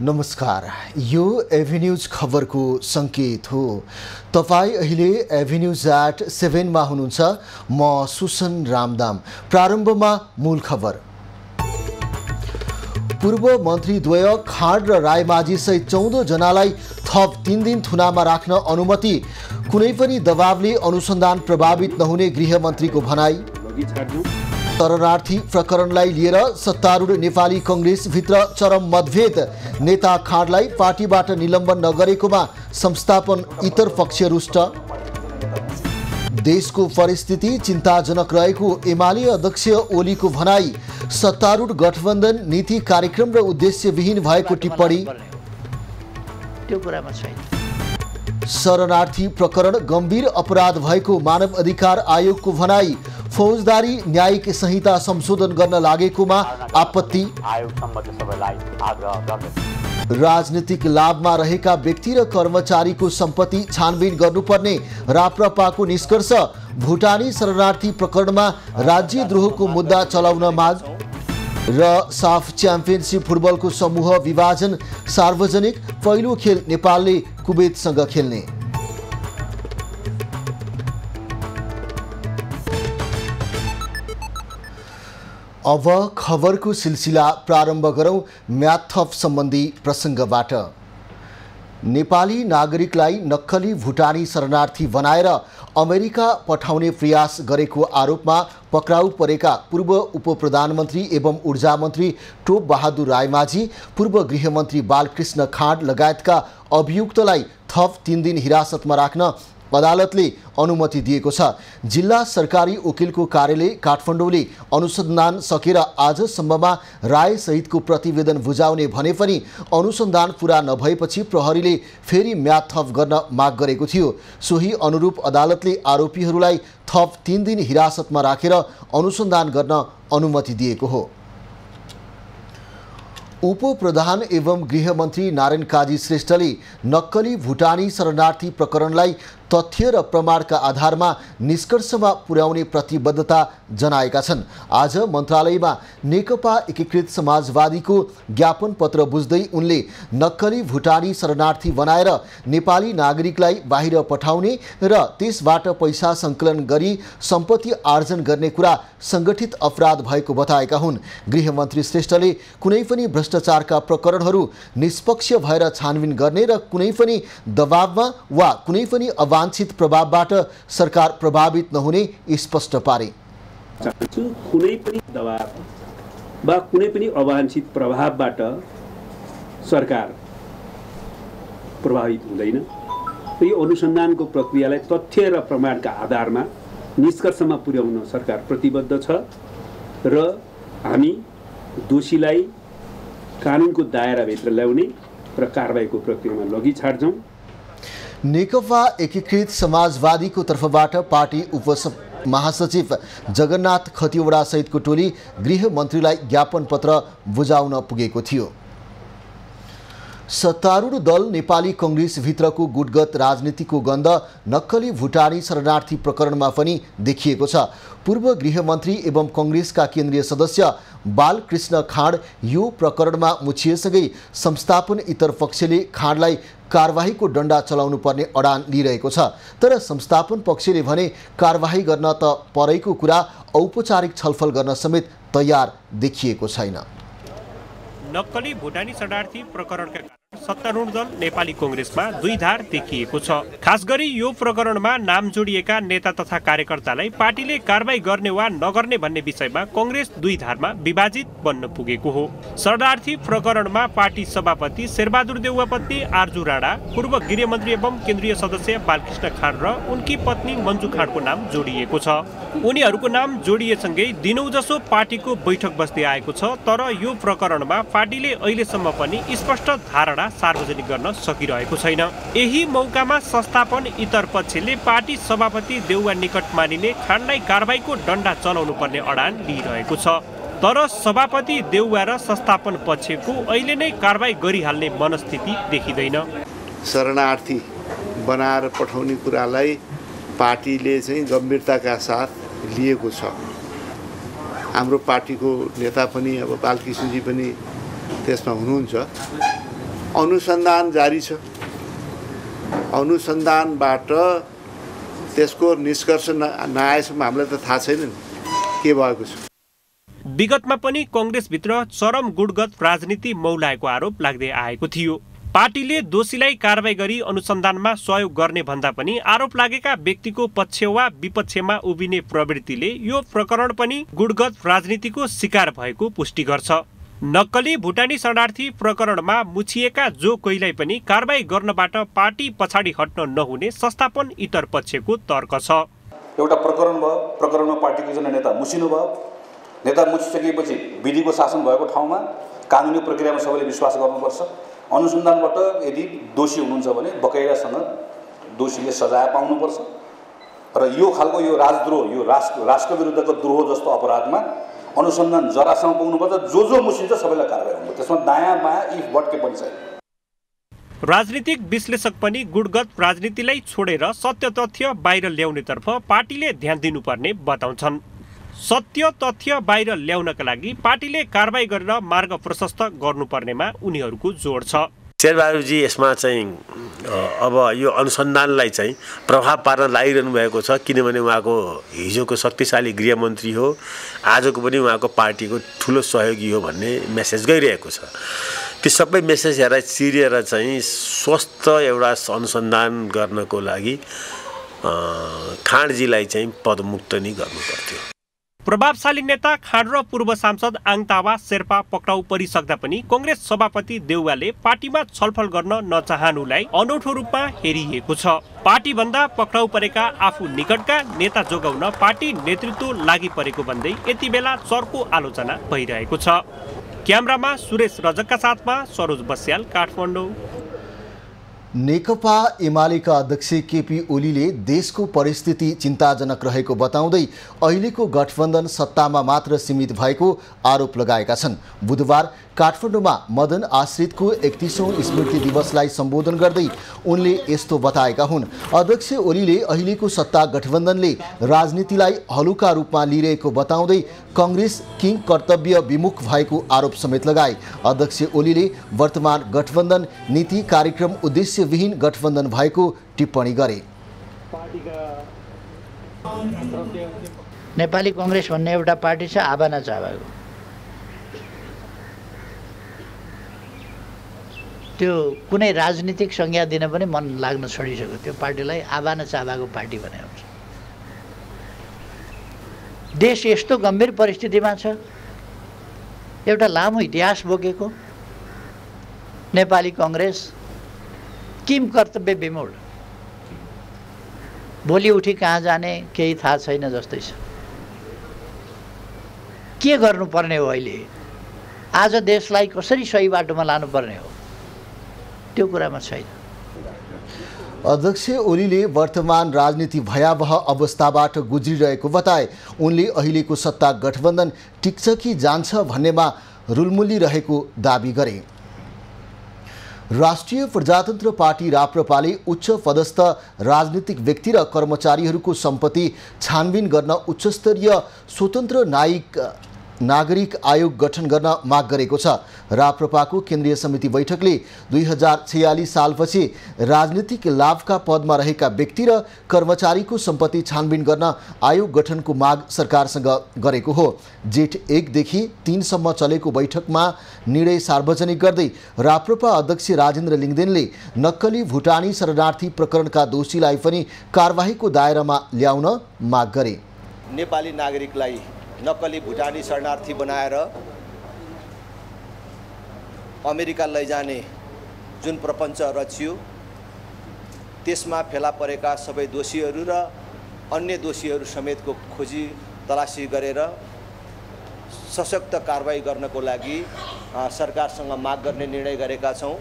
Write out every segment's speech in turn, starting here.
नमस्कार, यो एभिन्यूज खबरको संकेत हो। तपाई अहिले एभिन्यूज@7 मा हुनुहुन्छ। म सुसन रामदाम। प्रारम्भमा मूल खबर। पूर्व मन्त्रीद्वय खाँड र रायमाझी सहित 14 जनालाई थप 3 दिन थुनामा राख्न अनुमति। कुनै पनि दबावले अनुसन्धान प्रभावित नहुने गृहमन्त्रीको भनाई। शरणार्थी प्रकरणलाई लिएर सत्तारूढ नेपाली कङ्ग्रेसभित्र चरम मतभेद। नेता खाँडलाई पार्टीबाट निलम्बन नगरेकोमा संस्थापन इतर पक्ष रुष्ट। देशको परिस्थिति चिन्ताजनक रहेको एमाले अध्यक्ष ओलीको भनाई। सत्तारूढ गठबन्धन नीति कार्यक्रम र उद्देश्यविहीन भएको टिप्पणी। त्यो कुरामा छैन। शरणार्थी प्रकरण गम्भीर अपराध भएको मानव अधिकार आयोगको भनाई। फौजदारी न्यायिक संहिता संशोधन गर्न लागेकोमा आपत्ति। राजनीतिक लाभमा रहेका व्यक्ति र कर्मचारीको सम्पत्ति छानबिन गर्नुपर्ने राप्रपाको निष्कर्ष। भुटानी शरणार्थी प्रकरणमा राज्यद्रोहको मुद्दा चलाउन माग। र साफ च्याम्पियनसिप फुटबलको समूह विभाजन सार्वजनिक। पहिलो खेल नेपालले कुवेतसँग खेल्ने। अब खबरको सिलसिला प्रारम्भ गरौँ म्याथप सम्बन्धी प्रसङ्गबाट। नेपाली नागरिकलाई नक्कली भुटानी शरणार्थी बनाएर अमेरिका पठाउने प्रयास गरेको आरोपमा पक्राउ परेका पूर्व उपप्रधानमन्त्री एवं ऊर्जा मन्त्री टोप बहादुर रायमाझी, पूर्व गृहमन्त्री बालकृष्ण खाँड लगायतका अभियुक्तलाई थप 3 दिन हिरासतमा राख्न अदालतले अनुमति दिएको छ। जिल्ला सरकारी वकिलको कार्यालय काठमाडौँले अनुसन्धान सकेर आजसम्ममा राय सहितको प्रतिवेदन बुझाउने भने पनि अनुसन्धान पूरा नभएपछि प्रहरीले फेरि म्याद थप गर्न माग गरेको थियो। सोही अनुरूप अदालतले आरोपीहरूलाई थप 3 दिन हिरासतमा राखेर अनुसन्धान गर्न अनुमति दिएको हो। उपप्रधान एवं गृहमन्त्री नारायण काजी श्रेष्ठले नक्कली भुटानी शरणार्थी प्रकरणलाई तथ्य र प्रमाणका आधारमा निष्कर्षमा पुर्याउने प्रतिबद्धता जनाएका छन्। आज मन्त्रालयमा नेकपा एकीकृत समाजवादीको ज्ञापन पत्र बुझ्दै उनले नक्कली भुटानी शरणार्थी बनाएर नेपाली नागरिकलाई बाहिर पठाउने र त्यसबाट पैसा सङ्कलन गरी सम्पत्ति आर्जन गर्ने कुरा सङ्गठित अपराध भएको बताएका हुन्। गृहमन्त्री श्रेष्ठले कुनै पनि भ्रष्टाचारका प्रकरणहरू निष्पक्ष भएर छानबिन गर्ने र कुनै पनि दबावमा वा कुनै पनि अवांछित प्रभावबाट सरकार प्रभावित नहुने स्पष्ट पारे। कुनै पनि दबाव वा कुनै पनि अवांछित प्रभावबाट सरकार प्रभावित हुँदैन। यो अनुसन्धानको प्रक्रियालाई तथ्य र प्रमाणका आधारमा निष्कर्षमा पुर्याउन सरकार प्रतिबद्ध छ र हामी दोषीलाई कानुनको दायराभित्र ल्याउने र कारबाहीको प्रक्रियामा लगी छाड्छौँ। नेकपा एकीकृत समाजवादीको तर्फबाट पार्टी महासचिव जगन्नाथ खतिवडा सहितको टोली गृहमन्त्रीलाई ज्ञापन पत्र बुझाउन पुगेको थियो। सत्तारूढ दल नेपाली कङ्ग्रेसभित्रको गुटगत राजनीतिको गन्ध नक्कली भुटानी शरणार्थी प्रकरणमा पनि देखिएको छ। पूर्व गृहमन्त्री एवं कङ्ग्रेसका केन्द्रीय सदस्य बालकृष्ण खाँड यो प्रकरणमा मुछिएसँगै संस्थापन इतर पक्षले खाँडलाई कारबाहीको डण्डा चलाउनु पर्ने अडान लिइरहेको छ। तर संस्थापन पक्षले भने कारबाही गर्न त परेको कुरा औपचारिक छलफल गर्न समेत तयार देखिएको छैन। नक्कली भुटानी शरणार्थी प्रकरणका कारण सत्तारूढ दल नेपाली कङ्ग्रेसमा दुई धार देखिएको छ। खास गरी यो प्रकरणमा नाम जोडिएका नेता तथा कार्यकर्तालाई पार्टीले कारबाही गर्ने वा नगर्ने भन्ने विषयमा कङ्ग्रेस दुई धारमा विभाजित बन्न पुगेको हो। शरणार्थी प्रकरणमा पार्टी सभापति शेरबहादुर देउवापत्नी आर्जु राणा, पूर्व गृहमन्त्री एवं केन्द्रीय सदस्य बालकृष्ण खाँड र उनकी पत्नी मन्जु खाँडको नाम जोडिएको छ। उनीहरूको नाम जोडिएसँगै दिनौँ जसो पार्टीको बैठक बस्दै आएको छ। तर यो प्रकरणमा पार्टीले अहिलेसम्म पनि स्पष्ट धारणा सार्वजनिक गर्न सकिरहेको छैन। यही मौकामा संस्थापन इतर पक्षले पार्टी सभापति देउवा निकट मानिने खाँडलाई कारबाहीको डण्डा चलाउनु पर्ने अडान लिइरहेको छ। तर सभापति देउवा र संस्थापन पक्षको अहिले नै कारबाही गरिहाल्ने मनस्थिति देखिँदैन। शरणार्थी बनाएर पठाउने कुरालाई पार्टीले चाहिँ गम्भीरताका साथ लिएको छ। हाम्रो पार्टीको नेता पनि अब बालकृष्णजी पनि त्यसमा हुनुहुन्छ। अनुसन्धान जारी छ। अनुसन्धानबाट त्यसको निष्कर्ष नआएसम्म हामीलाई त थाहा छैन के भएको छ। विगतमा पनि कांग्रेसभित्र चरम गुटगत राजनीति मौलाएको आरोप लाग्दै आएको थियो। पार्टीले दोषीलाई कारबाही गरी अनुसन्धानमा सहयोग गर्ने भन्दा पनि आरोप लागेका व्यक्तिको पक्ष वा विपक्षमा उभिने प्रवृत्तिले यो प्रकरण पनि गुटगत राजनीतिको शिकार भएको पुष्टि गर्छ। नक्कली भुटानी शरणार्थी प्रकरणमा मुछिएका जो कोहीलाई पनि कारबाही गर्नबाट पार्टी पछाडि हट्न नहुने संस्थापन इतर पक्षको तर्क छ। एउटा प्रकरण भयो, प्रकरणमा पार्टीको एकजना नेता मुछिनु भयो। नेता मुछिसकेपछि विधिको शासन भएको ठाउँमा कानुनी प्रक्रियामा सबैले विश्वास गर्नुपर्छ। अनुसन्धानबाट यदि दोषी हुनुहुन्छ भने बकाइदासँग दोषीले सजाय पाउनुपर्छ र यो खालको यो राजद्रोह, यो राष्ट्र विरुद्धको द्रोह जस्तो अपराधमा अनुसन्धान जरासम्म पुग्नुपर्छ। जो मुछिन्छ सबैलाई कारबाही हुन्छ। त्यसमा दायाँ बायाँ इफ बट के पनि छैन। राजनीतिक विश्लेषक पनि गुटगत राजनीतिलाई छोडेर सत्य तथ्य बाहिर ल्याउनेतर्फ पार्टीले ध्यान दिनुपर्ने बताउँछन्। सत्य तथ्य बाहिर ल्याउनका लागि पार्टीले कारबाही गरेर मार्ग प्रशस्त गर्नुपर्नेमा उनीहरूको जोड छ। शेरबहादुरजी यसमा चाहिँ अब यो अनुसन्धानलाई चाहिँ प्रभाव पार्न लागिरहनु भएको छ, किनभने उहाँको हिजोको शक्तिशाली गृहमन्त्री हो, आजको पनि उहाँको पार्टीको ठुलो सहयोगी हो भन्ने मेसेज गइरहेको छ। ती सबै मेसेजहरूलाई चिरेर चाहिँ स्वस्थ एउटा अनुसन्धान गर्नको लागि खाँडजीलाई चाहिँ पदमुक्त नै गर्नुपर्थ्यो। प्रभावशाली नेता खाँड र पूर्व सांसद आङतावा शेर्पा पक्राउ परिसक्दा पनि कांग्रेस सभापति देउवाले पार्टीमा छलफल गर्न नचाहनुलाई अनौठो रूपमा हेरिएको छ। पार्टीभन्दा पक्राउ परेका आफू निकटका नेता जोगाउन पार्टी नेतृत्व लागि परेको भन्दै यति बेला चर्को आलोचना भइरहेको छ। क्यामेरामा सुरेश रजकका साथमा सरोज बस्याल, काठमाडौँ। नेकपा एमालेका अध्यक्ष केपी ओलीले देशको परिस्थिति चिन्ताजनक रहेको बताउँदै अहिलेको गठबन्धन सत्तामा मात्र सीमित भएको आरोप लगाएका छन्। बुधबार काठमाडौँमा मदन आश्रितको 31औं स्मृति दिवसलाई सम्बोधन गर्दै उनले यस्तो बताएका हुन्। अध्यक्ष ओलीले अहिलेको सत्ता गठबन्धनले राजनीतिलाई हलुका रूपमा लिइरहेको बताउँदै कांग्रेस किङ कर्तव्य विमुख भएको आरोप समेत लगाए। अध्यक्ष ओलीले वर्तमान गठबन्धन नीति कार्यक्रम उद्देश्यविहीन गठबन्धन भएको टिप्पणी गरे। नेपाली कांग्रेस भन्ने एउटा पार्टी छ, आबाना चाबाको। त्यो कुनै राजनीतिक संज्ञा दिन पनि मन लाग्न छोडिसक्यो। त्यो पार्टीलाई आबाना चाबाको पार्टी भने हुन्छ। देश यस्तो गम्भीर परिस्थितिमा छ, एउटा लामो इतिहास बोकेको नेपाली कांग्रेस किम कर्तव्य विमूढ, भोलि उठी कहाँ जाने केही थाहा छैन जस्तै छ। के गर्नुपर्ने हो अहिले, आज देशलाई कसरी सही बाटोमा लानुपर्ने हो, त्यो कुरामा छैन। अध्यक्ष ओलीले वर्तमान राजनीति भयावह अवस्थाबाट गुज्रिरहेको बताए। उनले अहिलेको सत्ता गठबन्धन टिक्छ कि जान्छ भन्नेमा रुलमुलिरहेको दाबी गरे। राष्ट्रिय प्रजातन्त्र पार्टी राप्रपाले उच्च पदस्थ राजनीतिक व्यक्ति र कर्मचारीहरूको सम्पत्ति छानबिन गर्न उच्चस्तरीय स्वतन्त्र नागरिक आयोग गठन गर्न माग गरेको छ। राप्रपाको केन्द्रीय समिति बैठकले 2046 सालपछि राजनीतिक लाभका पदमा रहेका व्यक्ति र कर्मचारीको सम्पत्ति छानबिन गर्न आयोग गठनको माग सरकारसँग गरेको हो। जेठ 1 देखि 3 सम्म चलेको बैठकमा निर्णय सार्वजनिक गर्दै राप्रपा अध्यक्ष राजेन्द्र लिङदेनले नक्कली भुटानी शरणार्थी प्रकरणका दोषीलाई पनि कारबाहीको दायरामा ल्याउन माग गरे। नेपाली नागरिकलाई नक्कली भुटानी शरणार्थी बनाएर अमेरिका लैजाने जुन प्रपञ्च रचियो, त्यसमा फेला परेका सबै दोषीहरू र अन्य दोषीहरू समेतको खोजी तलासी गरेर सशक्त कारबाही गर्नको लागि सरकारसँग माग गर्ने निर्णय गरेका छौँ।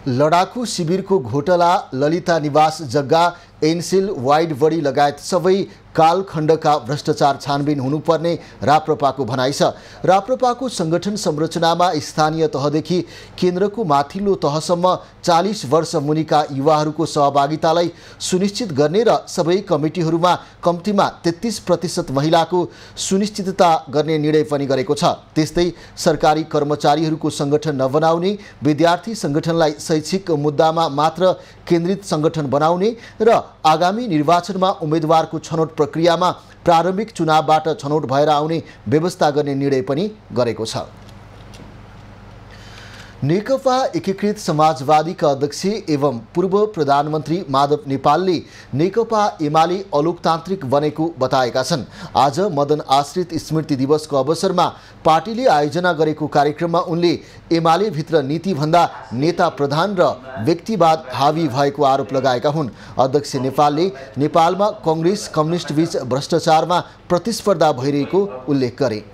लडाकु शिविरको घोटाला ललिता निवास जग्गा एनसेल वाइड बडी लगायत सबै कालखण्डका भ्रष्टाचार छानबिन हुनुपर्ने राप्रपाको भनाइ छ। राप्रपाको सङ्गठन संरचनामा स्थानीय तहदेखि केन्द्रको माथिल्लो तहसम्म 40 वर्ष मुनिका युवाहरूको सहभागितालाई सुनिश्चित गर्ने र सबै कमिटीहरूमा कम्तीमा 33% महिलाको सुनिश्चितता गर्ने निर्णय पनि गरेको छ। त्यस्तै सरकारी कर्मचारीहरूको सङ्गठन नबनाउने, विद्यार्थी सङ्गठनलाई शैक्षिक मुद्दामा मात्र केन्द्रित सङ्गठन बनाउने र आगामी निर्वाचनमा उम्मेदवारको छनौट प्रक्रियामा प्रारम्भिक चुनावबाट छनौट भएर आउने व्यवस्था गर्ने निर्णय पनि गरेको छ। नेकपा एकीकृत समाजवादीका अध्यक्ष एवं पूर्व प्रधानमन्त्री माधव नेपालले नेकपा एमाले अलोकतान्त्रिक बनेको बताएका छन्। आज मदन आश्रित स्मृति दिवसको अवसरमा पार्टीले आयोजना गरेको कार्यक्रममा उनले एमाले भित्र नीतिभन्दा नेता प्रधान र व्यक्तिवाद हावी भएको आरोप लगाएका हुन्। अध्यक्ष नेपालले नेपालमा कांग्रेस कम्युनिस्ट बीच भ्रष्टाचारमा प्रतिस्पर्धा भइरहेको उल्लेख गरे।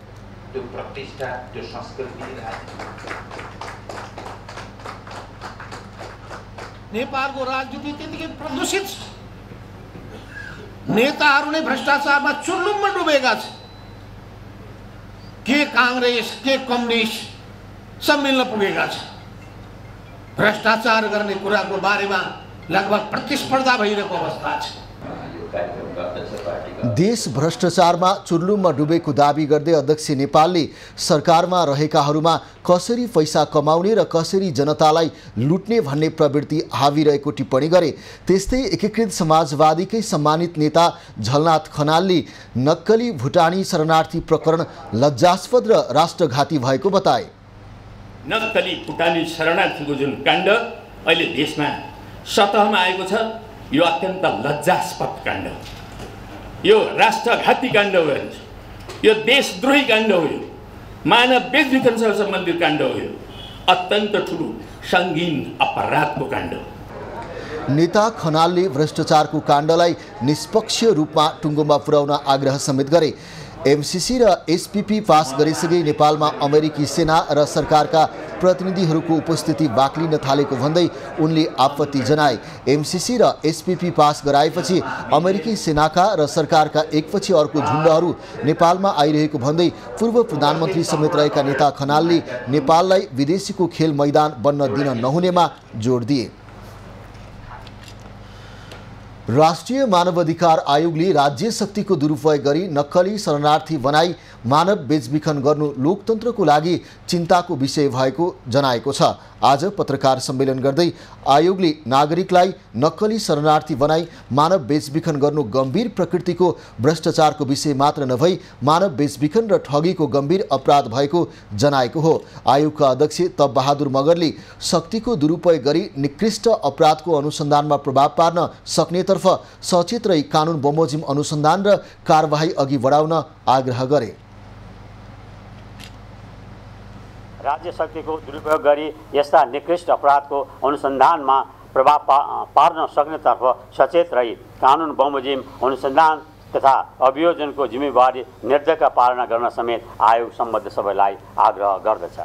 नेपालको राजनीति त्यतिकै प्रदूषित छ। नेताहरू नै भ्रष्टाचारमा चुर्लुममा डुबेका छन्। के कांग्रेस के कम्युनिस्ट सब मिल्न पुगेका छन्। भ्रष्टाचार गर्ने कुराको बारेमा लगभग प्रतिस्पर्धा भइरहेको अवस्था छ। देश भ्रष्टाचारमा चुर्लुममा डुबेको दाबी गर्दै अध्यक्ष नेपालले सरकारमा रहेकाहरूमा कसरी पैसा कमाउने र कसरी जनतालाई लुट्ने भन्ने प्रवृत्ति हावी रहेको टिप्पणी गरे। त्यस्तै एकीकृत समाजवादीकै सम्मानित नेता झलनाथ खनालले नक्कली भुटानी शरणार्थी प्रकरण लज्जास्पद र राष्ट्रघाती भएको बताए। नक्कली भुटानी शरणार्थीको जुन काण्ड अहिले देशमा सतहमा आएको छ, यो अत्यन्त लज्जास्पद काण्ड हो। यो राष्ट्रघाती काण्ड हो, यो देशद्रोही काण्ड हो, यो मानव बेचबिखनसँग सम्बन्धित काण्ड हो, यो अत्यन्त ठुलो सङ्गीन अपराधको काण्ड हो। नेता खनालले भ्रष्टाचारको काण्डलाई निष्पक्ष रूपमा टुङ्गोमा पुर्याउन आग्रह समेत गरे। एमसीसी र एसपीपी पास गरिसकै नेपालमा अमेरिकी सेना र सरकारका प्रतिनिधिहरूको उपस्थिति बाक्लिन थालेको भन्दै उनले आपत्ति जनाए। एमसीसी र एसपीपी पास गराएपछि अमेरिकी सेनाका र सरकारका एकपछि अर्को झुन्डहरू नेपालमा आइरहेको भन्दै पूर्व प्रधानमन्त्री समेत रहेका नेता खनालले नेपाललाई विदेशीको खेल मैदान बन्न दिन नहुनेमा जोड दिए। राष्ट्रिय मानवाधिकार आयोगले राज्य शक्तिको दुरुपयोग गरी नक्कली शरणार्थी बनाई मानव बेचबिखन गर्नु लोकतन्त्रको लागि चिन्ताको विषय भएको जनाएको छ। आज पत्रकार सम्मेलन गर्दै आयोगले नागरिकलाई नक्कली शरणार्थी बनाई मानव बेचबिखन गर्नु गम्भीर प्रकृतिको भ्रष्टाचारको विषय मात्र नभई मानव बेचबिखन र ठगीको गम्भीर अपराध भएको जनाएको हो। आयोगका अध्यक्ष तब बहादुर मगरले शक्तिको दुरुपयोग गरी निकृष्ट अपराधको अनुसन्धानमा प्रभाव पार्न सक्नेतर्फ सचेत रही कानुन बमोजिम अनुसन्धान र कारबाही अघि बढाउन आग्रह गरे। राज्य शक्तिको दुरुपयोग गरी यस्ता निकृष्ट अपराधको अनुसन्धानमा प्रभाव पार्न सक्नेतर्फ सचेत रही कानुन बमोजिम अनुसन्धान तथा अभियोजनको जिम्मेवारी निर्धक्क पालना गर्न समेत आयोग सम्बद्ध सबैलाई आग्रह गर्दछ।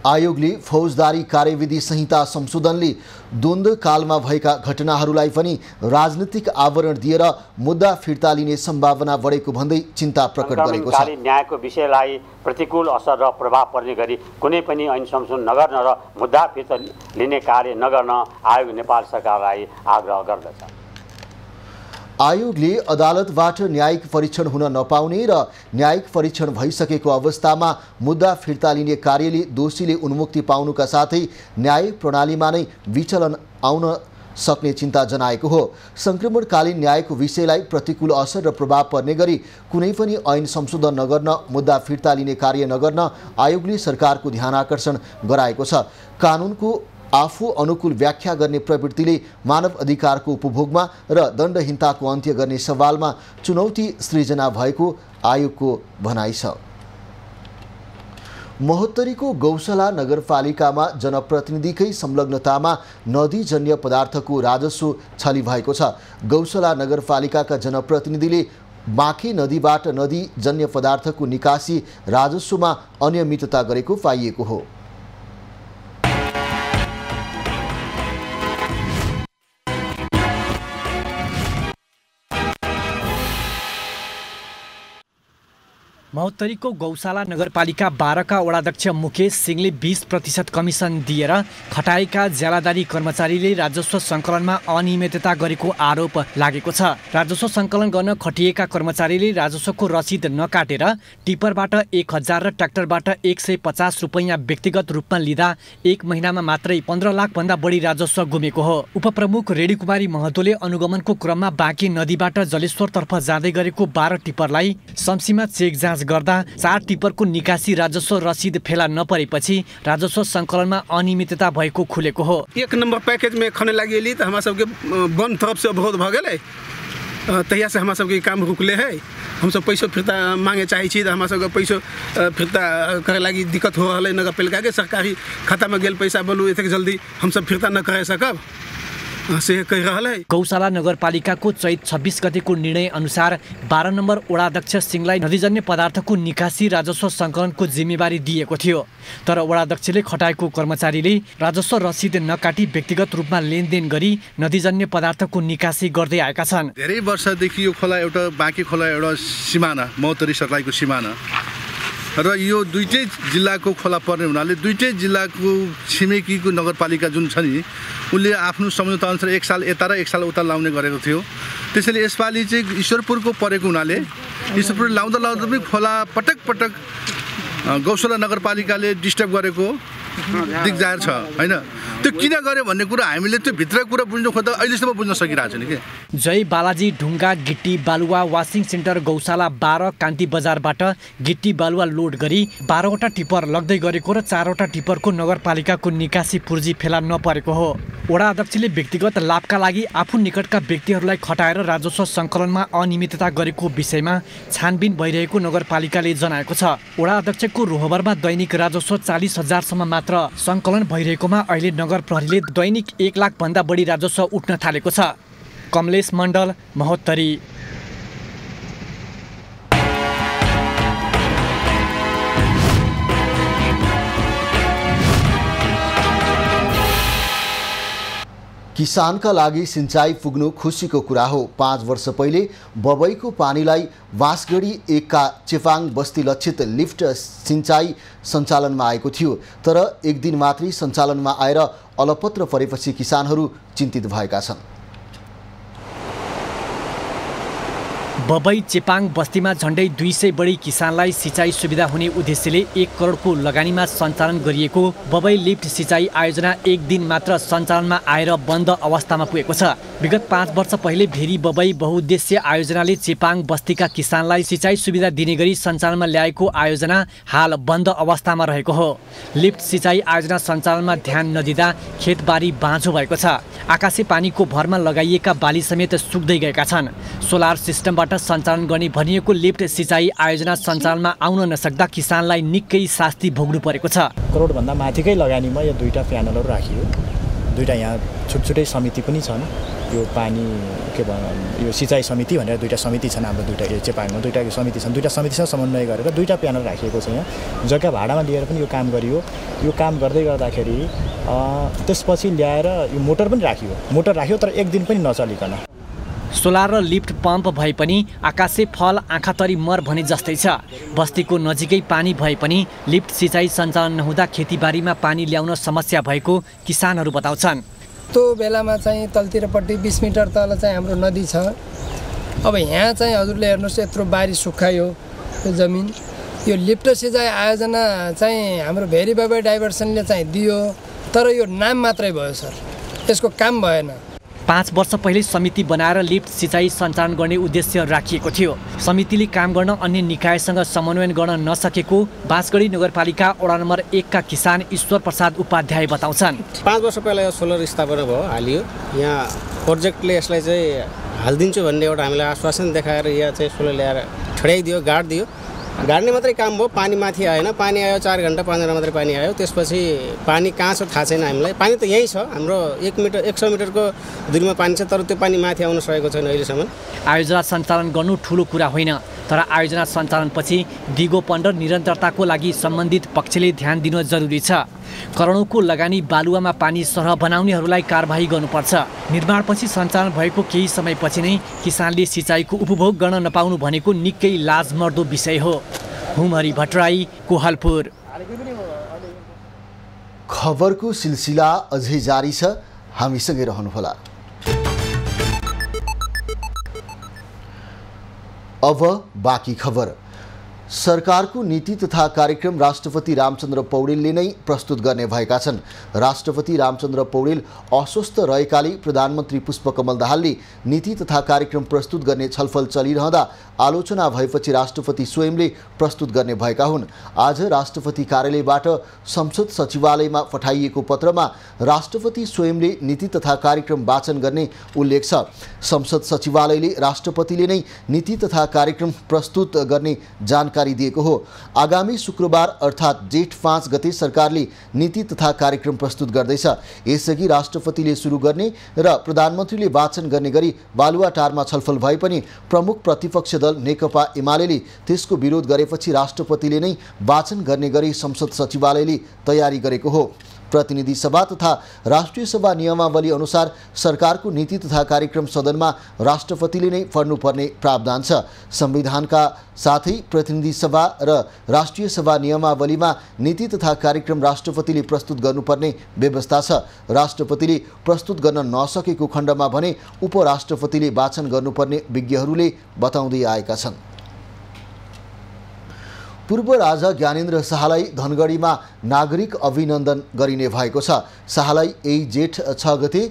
आयोगले फौजदारी कार्यविधि संहिता संशोधनले द्वन्द्व कालमा भएका घटनाहरूलाई पनि राजनीतिक आवरण दिएर मुद्दा फिर्ता लिने सम्भावना बढेको भन्दै चिन्ता प्रकट गरेको छ। न्यायको विषयलाई प्रतिकूल असर र प्रभाव पर्ने गरी कुनै पनि ऐन संशोधन नगर्न र मुद्दा फिर्ता लिने कार्य नगर्न आयोग नेपाल सरकारलाई आग्रह गर्दछ। आयोगले अदालतबाट न्यायिक परीक्षण हुन नपाउने र न्यायिक परीक्षण भइसकेको अवस्थामा मुद्दा फिर्ता लिने कार्यले दोषीले उन्मुक्ति पाउनुका साथै न्याय प्रणालीमा नै विचलन आउन सक्ने चिन्ता जनाएको हो। संक्रमणकालीन न्यायको विषयलाई प्रतिकूल असर र प्रभाव पर्ने गरी कुनै पनि ऐन संशोधन नगर्न मुद्दा फिर्ता लिने कार्य नगर्न आयोगले सरकारको ध्यानाकर्षण गराएको छ। कानुनको आफू अनुकूल व्याख्या गर्ने प्रवृत्तिले मानव अधिकारको उपभोगमा र दण्डहीनताको अन्त्य गर्ने सवालमा चुनौती सृजना भएको आयोगको भनाइ छ। महोत्तरीको गौशाला नगरपालिकामा जनप्रतिनिधिकै संलग्नतामा नदीजन्य पदार्थको राजस्व छली भएको छ। गौशाला नगरपालिकाका जनप्रतिनिधिले बाँके नदीबाट नदीजन्य पदार्थको निकासी राजस्वमा अनियमितता गरेको पाइएको हो। महोत्तरीको गौशाला नगरपालिका 12 का वडाध्यक्ष मुकेश सिंहले 20% कमिसन दिएर खटाएका ज्यालादारी कर्मचारीले राजस्व सङ्कलनमा अनियमितता गरेको आरोप लागेको छ। राजस्व सङ्कलन गर्न खटिएका कर्मचारीले राजस्वको रसिद नकाटेर टिपरबाट 1000 र ट्र्याक्टरबाट 150 रुपैयाँ व्यक्तिगत रूपमा लिँदा 1 महिनामा मात्रै 15 लाखभन्दा बढी राजस्व गुमेको हो। उपप्रमुख रेणुकुमारी महतोले अनुगमनको क्रममा बाँकी नदीबाट जलेश्वरतर्फ जाँदै गरेको 12 टिपरलाई समसीमा चेक जाँच गर्दा 4 टिपरको निकासी राजस्व रसिद फेला नपरेपछि राजस्व संकलन में अनियमितता भएको खुलेको हो। 1 नंबर पैकेज में खने लगी तो हमारा सबके वन तरफ से अवरोध भ गए, तहिया से हमारा सबके काम रुकले है। हम सब पैसा फिर्ता मांगे चाहिए तो हमारा सबके पैसा फिर्ता करे लगी दिक्कत हो रहा है। नगरपालिका के सरकारी खाता में गेल पैसा बोलू इतने जल्दी हम सब फिर्ता न करे सकब से कह रहा है। गौशाला नगरपालिकाको चैत 26 गतेको निर्णय अनुसार 12 नम्बर वडाध्यक्ष सिंहलाई नदीजन्य पदार्थको निकासी राजस्व सङ्कलनको जिम्मेवारी दिएको थियो। तर वडाध्यक्षले खटाएको कर्मचारीले राजस्व रसिद नकाटी व्यक्तिगत रूपमा लेनदेन गरी नदीजन्य पदार्थको निकासी गर्दै आएका छन्। धेरै वर्षदेखि यो खोला एउटा बाँकी खोला एउटा सिमाना महोत्तरी सर्लाहीको सिमाना र यो दुईटै जिल्लाको खोला पर्ने हुनाले दुईटै जिल्लाको छिमेकीको नगरपालिका जुन छ नि उनले आफ्नो सम्झौता अनुसार 1 साल यता र 1 साल उता लाउने गरेको थियो। त्यसैले यसपालि चाहिँ ईश्वरपुरको परेको हुनाले ईश्वरपुर लाउँदा लाउँदा पनि खोला पटक पटक गौशाला नगरपालिकाले डिस्टर्ब गरेको दिग्जाहेर छ हैन। त्यो किन गर्यो भन्ने कुरा हामीले त्यो भित्र कुरा बुझ्नु खोज्दा अहिलेसम्म बुझ्न सकिरहेको छैन के। जय बालाजी ढुङ्गा गिट्टी बालुवा वाशिङ सेन्टर गौशाला 12 कान्ति बजारबाट गिट्टी बालुवा लोड गरी 12 वटा टिपर लग्दै गरेको र 4 वटा टिपरको नगरपालिकाको निकासी पूर्जी फेला नपरेको हो। वडा अध्यक्षले व्यक्तिगत लाभका लागि आफू निकटका व्यक्तिहरूलाई खटाएर राजस्व सङ्कलनमा अनियमितता गरेको विषयमा छानबिन भइरहेको नगरपालिकाले जनाएको छ। वडा अध्यक्षको रोहबरमा दैनिक राजस्व 40,000 सम्म मात्र सङ्कलन भइरहेकोमा अहिले नगर प्रहरीले दैनिक 1 लाख भन्दा बढी राजस्व उठ्न थालेको छ। कमलेश मण्डल, महोत्तरी। किसानका लागि सिंचाई पुग्नु खुसीको कुरा हो। 5 वर्ष पहिले बबईको पानीलाई बाँसगढी 1 का चेपाङ बस्ती लक्षित लिफ्ट सिंचाई सञ्चालनमा आएको थियो। तर एक दिन मात्रै सञ्चालनमा आएर अलपत्र परेपछि किसानहरू चिन्तित भएका छन्। बबई चेपाङ बस्तीमा झण्डै 200 बढी किसानलाई सिँचाइ सुविधा हुने उद्देश्यले 1 करोडको लगानीमा सञ्चालन गरिएको बबई लिफ्ट सिँचाइ आयोजना एक दिन मात्र सञ्चालनमा आएर बन्द अवस्थामा पुगेको छ। विगत 5 वर्ष पहिले भेरी बबई बहुउद्देश्य आयोजनाले चेपाङ बस्तीका किसानलाई सिँचाइ सुविधा दिने गरी सञ्चालनमा ल्याएको आयोजना हाल बन्द अवस्थामा रहेको हो। लिफ्ट सिँचाइ आयोजना सञ्चालनमा ध्यान नदिँदा खेतबारी बाँझो भएको छ। आकाशे पानीको भरमा लगाइएका बाली समेत सुक्दै गएका छन्। सोलर सिस्टमबाट सञ्चालन गर्ने भनिएको लिफ्ट सिँचाइ आयोजना सञ्चालनमा आउन नसक्दा किसानलाई निकै शास्ति भोग्नु परेको छ। करोडभन्दा माथिकै लगानीमा यो 2टा प्यानलहरू राखियो। 2टा यहाँ छुटछुटै समिति पनि छन्। यो पानी के यो सिँचाइ समिति भनेर 2टा समिति छन्। हाम्रो 2टा चेपाङमा 2टा समिति छन्। 2टा समितिसँग समन्वय गरेर 2टा प्यानल राखिएको छ। यहाँ जग्गा भाडामा लिएर पनि यो काम गरियो। यो काम गर्दै गर्दाखेरि त्यसपछि ल्याएर यो मोटर पनि राखियो। मोटर राख्यो तर एक दिन पनि नचलिकन। सोलर र लिफ्ट पम्प भए पनि आकाशे फल आँखातरी मर भने जस्तै छ। बस्तीको नजिकै पानी भए पनि लिफ्ट सिँचाइ सञ्चालन नहुँदा खेतीबारीमा पानी ल्याउन समस्या भएको किसानहरू बताउँछन्। त्यो बेलामा चाहिँ तलतिरपट्टि 20 मिटर तल चाहिँ हाम्रो नदी छ। अब यहाँ चाहिँ हजुरले हेर्नुहोस् यत्रो बारी सुक्खायो यो जमिन। यो लिफ्ट सिँचाइ आयोजना चाहिँ हाम्रो भेरी बबई डाइभर्सनले चाहिँ दियो तर यो नाम मात्रै भयो सर, यसको काम भएन। 5 वर्ष पहिले समिति बनाएर लिफ्ट सिँचाइ सञ्चालन गर्ने उद्देश्य राखिएको थियो। समितिले काम गर्न अन्य निकायसँग समन्वय गर्न नसकेको बाँसगढी नगरपालिका वडा नम्बर 1 का किसान ईश्वर प्रसाद उपाध्याय बताउँछन्। 5 वर्ष पहिला यो सोलर स्थापना भयो, हालियो। यहाँ प्रोजेक्टले यसलाई चाहिँ हालिदिन्छु भन्ने एउटा हामीलाई आश्वासन देखाएर यहाँ चाहिँ सोलर ल्याएर छड्याइदियो, गाडिदियो। गाड्ने मात्रै काम भयो, पानी माथि आएन। पानी आयो 4 घन्टा 5 घन्टा मात्रै पानी आयो। त्यसपछि पानी कहाँ छ थाहा छैन हामीलाई। पानी त यहीँ छ, हाम्रो 100 मिटरको दूरीमा पानी छ तर त्यो पानी माथि आउन सकेको छैन अहिलेसम्म। आयोजना सञ्चालन गर्नु ठुलो कुरा होइन, तर आयोजना सञ्चालनपछि दिगोपन र निरन्तरताको लागि सम्बन्धित पक्षले ध्यान दिन जरुरी छ। करोडौँको लगानी बालुवामा पानी सरह बनाउनेहरूलाई कारबाही गर्नुपर्छ। निर्माणपछि सञ्चालन भएको केही समयपछि नै किसानले सिँचाइको उपभोग गर्न नपाउनु भनेको निकै लाजमर्दो विषय हो। हुमहरि भट्टराई, कोहलपुर। खबरको सिलसिला अझै जारी छ, हामीसँगै रहनुहोला। अब बाँकी खबर। सरकारको नीति तथा कार्यक्रम राष्ट्रपति रामचन्द्र पौडेलले नै प्रस्तुत गर्ने भएका छन्। राष्ट्रपति रामचन्द्र पौडेल अस्वस्थ रहेकाले प्रधानमन्त्री पुष्पकमल दाहालले नीति तथा कार्यक्रम प्रस्तुत गर्ने छलफल चलिरहँदा आलोचना भएपछि राष्ट्रपति स्वयंले प्रस्तुत गर्ने भएका हुन्। आज राष्ट्रपति कार्यालयबाट संसद सचिवालयमा पठाइएको पत्रमा राष्ट्रपति स्वयंले नीति तथा कार्यक्रम वाचन गर्ने उल्लेख छ। संसद सचिवालयले राष्ट्रपतिले नै नीति तथा कार्यक्रम प्रस्तुत गर्ने जानकारी दिएको हो। आगामी शुक्रबार अर्थात् जेठ 5 गते सरकारले नीति तथा कार्यक्रम प्रस्तुत गर्दैछ। यसअघि राष्ट्रपतिले सुरु गर्ने र प्रधानमन्त्रीले वाचन गर्ने गरी बालुवाटारमा छलफल भए पनि प्रमुख प्रतिपक्ष दल नेकपा एमाले त्यसको विरोध गरेपछि राष्ट्रपतिले नै वाचन गर्ने गरी संसद सचिवालयले तयारी गरेको हो। प्रतिनिधि सभा तथा राष्ट्रिय सभा नियमावली अनुसार सरकारको नीति तथा कार्यक्रम सदनमा राष्ट्रपतिले नै पढ्नुपर्ने प्रावधान छ। संविधानका साथै प्रतिनिधि सभा र राष्ट्रिय सभा नियमावलीमा नीति तथा कार्यक्रम राष्ट्रपतिले प्रस्तुत गर्नुपर्ने व्यवस्था छ। राष्ट्रपतिले प्रस्तुत गर्न नसकेको खण्डमा भने उपराष्ट्रपतिले वाचन गर्नुपर्ने विज्ञहरूले बताउँदै आएका छन्। पूर्व राजा ज्ञानेन्द्र शाहलाई धनगढीमा नागरिक अभिनन्दन गरिने भएको छ। शाहलाई यही जेठ 6 गते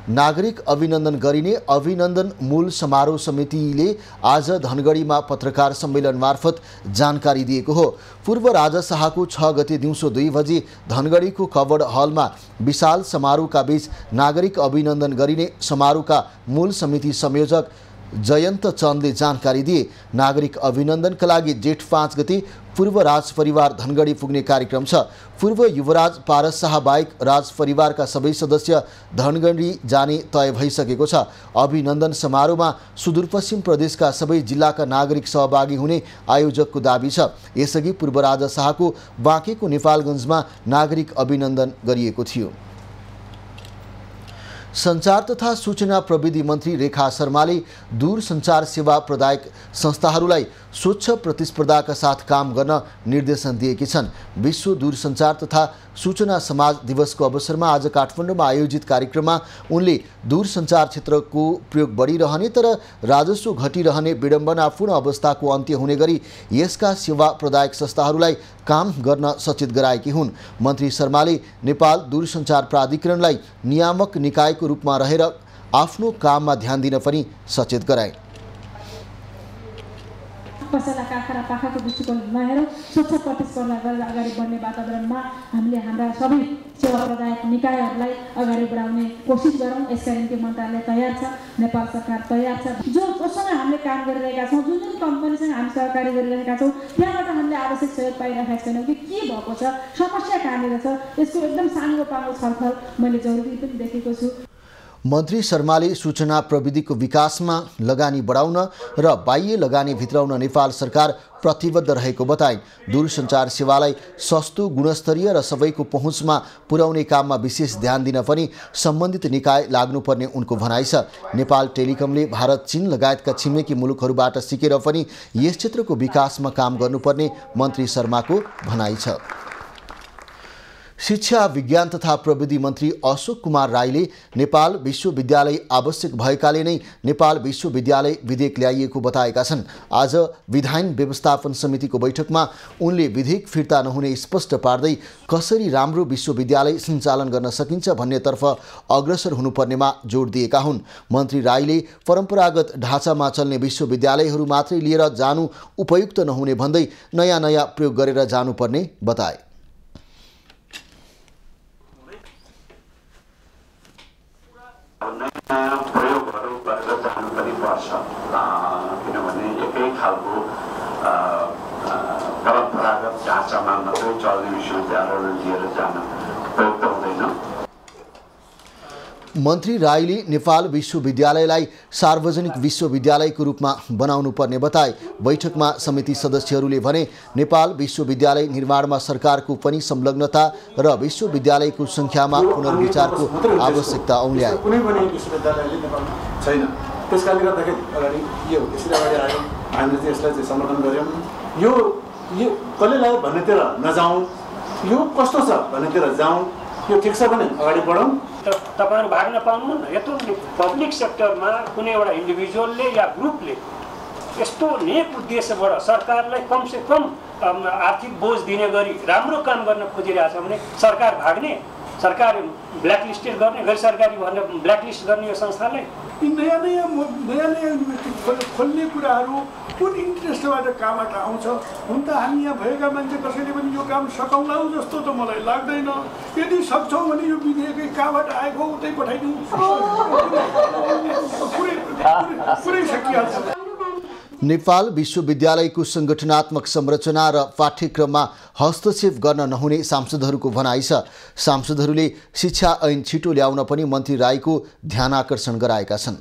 नागरिक अभिनन्दन गरिने अभिनन्दन मूल समारोह समितिले आज धनगढीमा पत्रकार सम्मेलन मार्फत जानकारी दिएको हो। पूर्व राजा शाहको 6 गते दिउँसो 2 बजे धनगढीको कवर्ड हलमा विशाल समारोहका बीच नागरिक अभिनन्दन गरिने समारोहका मूल समिति संयोजक जयन्त चन्दले जानकारी दिए। नागरिक अभिनन्दनका लागि जेठ 5 गते पूर्व राज परिवार धनगढी पुग्ने कार्यक्रम छ। पूर्व युवराज पारस शाह बाहेक राज परिवारका सबै सदस्य धनगढी जाने तय भइसकेको छ। अभिनन्दन समारोहमा सुदूरपश्चिम प्रदेशका सबै जिल्लाका नागरिक सहभागी हुने आयोजकको दाबी छ। यसअघि पूर्व राजा शाहको बाँकेको नेपालगञ्जमा नागरिक अभिनन्दन गरिएको थियो। सञ्चार तथा सूचना प्रविधि मन्त्री रेखा शर्माले दूरसञ्चार सेवा प्रदायक संस्थाहरूलाई स्वच्छ प्रतिस्पर्धाका साथ काम गर्न निर्देशन दिएकी छन्। विश्व दूरसञ्चार तथा सूचना समाज दिवसको अवसरमा आज काठमाडौँमा आयोजित कार्यक्रममा उनले दूरसञ्चार क्षेत्रको प्रयोग बढिरहने तर राजस्व घटिरहने विडम्बनापूर्ण अवस्थाको अन्त्य हुने गरी यसका सेवा प्रदायक संस्थाहरूलाई काम गर्न सचेत गराएकी हुन्। मन्त्री शर्माले नेपाल दूरसञ्चार प्राधिकरणलाई नियामक निकायको रूपमा रहेर आफ्नो काममा ध्यान दिन पनि सचेत गराए। पसला कारखाना पाखाको दृष्टिकोण नहेर स्वच्छ प्रतिस्पर्धा गरेर अगाडि बढ्ने वातावरणमा हामीले हाम्रा सबै सेवा प्रदायक निकायहरूलाई अगाडि बढाउने कोसिस गरौँ। यसका निम्ति मन्त्रालय तयार छ, नेपाल सरकार तयार छ। जोसँग हामीले काम गरिरहेका छौँ, जुन जुन कम्पनीसँग हामी सहकारी गरिरहेका छौँ त्यहाँबाट हामीले आवश्यक सहयोग पाइरहेका छैनौँ कि के भएको छ, समस्या कहाँनिर छ, यसको एकदम सानो पानो छलफल मैले जरुरी पनि देखेको छु। मन्त्री शर्माले सूचना प्रविधिको विकासमा लगानी बढाउन र बाह्य लगानी भित्राउन नेपाल सरकार प्रतिबद्ध रहेको बताए। दूरसञ्चार सेवालाई सस्तो, गुणस्तरीय र सबैको पहुँचमा पुर्याउने काममा विशेष ध्यान दिन पनि सम्बन्धित निकाय लाग्नुपर्ने उनको भनाइ छ। नेपाल टेलिकमले भारत, चीन लगायतका छिमेकी मुलुकहरूबाट सिकेर पनि यस क्षेत्रको विकासमा काम गर्नुपर्ने मन्त्री शर्माको भनाइ छ। शिक्षा, विज्ञान तथा प्रविधि मन्त्री अशोक कुमार राईले नेपाल विश्वविद्यालय आवश्यक भएकाले नै नेपाल विश्वविद्यालय विधेयक ल्याइएको बताएका छन्। आज विधायन व्यवस्थापन समितिको बैठकमा उनले विधेयक फिर्ता नहुने स्पष्ट पार्दै कसरी राम्रो विश्वविद्यालय सञ्चालन गर्न सकिन्छ भन्नेतर्फ अग्रसर हुनुपर्नेमा जोड दिएका हुन्। मन्त्री राईले परम्परागत ढाँचामा चल्ने विश्वविद्यालयहरू मात्रै लिएर जानु उपयुक्त नहुने भन्दै नयाँ नयाँ प्रयोग गरेर जानुपर्ने बताए। नयाँ प्रयोगहरू गरेर जानु पनि पर्छ, किनभने एकै खालको परम्परागत ढाँचामा मात्रै चल्ने विश्वविद्यालयहरू लिएर जान उपयुक्त हुँदैन। मन्त्री राईले नेपाल विश्वविद्यालयलाई सार्वजनिक विश्वविद्यालयको रूपमा बनाउनु पर्ने बताए। बैठकमा समिति सदस्यहरूले भने नेपाल विश्वविद्यालय निर्माणमा सरकारको पनि संलग्नता र विश्वविद्यालयको सङ्ख्यामा पुनर्विचारको आवश्यकता औल्याए। कुनै पनि विश्वविद्यालयले नेपालमा छैन, त्यसकारणले गर्दाखेरि अगाडि के हो, यसरी अगाडि आयो, हामीले चाहिँ यसलाई चाहिँ समर्थन गऱ्यौँ। यो यो कसले लाग्यो भन्नेतिर नजाउँ, यो कस्तो छ भन्नेतिर जाउँ, यो ठिक छ भने अगाडि बढौँ। तपाईहरु भाग नपाउनुहुन्न। यत्रो पब्लिक सेक्टरमा कुनै एउटा इन्डिभिजुअलले या ग्रुपले यस्तो नेक उद्देश्यबाट सरकारलाई कमसे कम आर्थिक बोझ दिने गरी राम्रो काम गर्न खोजिरहेछ भने सरकार भाग्ने, सरकार ब्ल्याकलिस्टेड गर्ने, गैर सरकारी भनेर ब्ल्याकलिस्ट गर्ने यो संस्थालाई। यी नयाँ युनिभर्सिटी खोल्ने कुराहरू कुन इन्ट्रेस्टबाट कहाँबाट आउँछ? हुन त हामी यहाँ भएका मान्छे कसैले पनि यो काम सकाउला जस्तो त मलाई लाग्दैन। यदि सक्छौँ भने यो विधेयकै कहाँबाट आएको उतै पठाइदिउँ, पुरै सकिहाल्छ। नेपाल विश्वविद्यालयको संगठनात्मक संरचना र पाठ्यक्रममा हस्तक्षेप गर्न नहुने सांसदहरूको भनाइ छ। सांसदहरूले शिक्षा ऐन छिटो ल्याउन पनि मन्त्री राईको ध्यानाकर्षण गराएका छन्।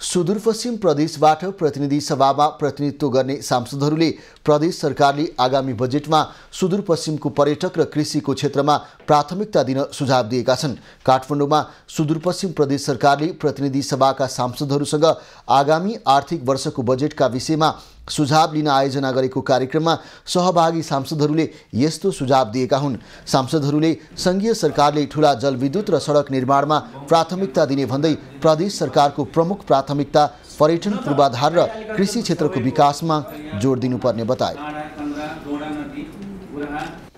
सुदूरपश्चिम प्रदेशबाट प्रतिनिधि सभामा प्रतिनिधित्व गर्ने सांसदहरूले प्रदेश सरकारले आगामी बजेटमा सुदूरपश्चिमको पर्यटक र कृषिको क्षेत्रमा प्राथमिकता दिन सुझाव दिएका छन्। काठमाडौँमा सुदूरपश्चिम प्रदेश सरकारले प्रतिनिधि सभाका सांसदहरूसँग आगामी आर्थिक वर्षको बजेटका विषयमा सुझाव लिन आयोजना गरेको कार्यक्रममा सहभागी सांसदहरूले यस्तो सुझाव दिएका हुन्। सांसदहरूले संघीय सरकारले ठूला जलविद्युत र सडक निर्माणमा प्राथमिकता दिने भन्दै प्रदेश सरकारको प्रमुख प्राथमिकता पर्यटन पूर्वाधार र कृषि क्षेत्रको विकासमा जोड दिनुपर्ने बताए।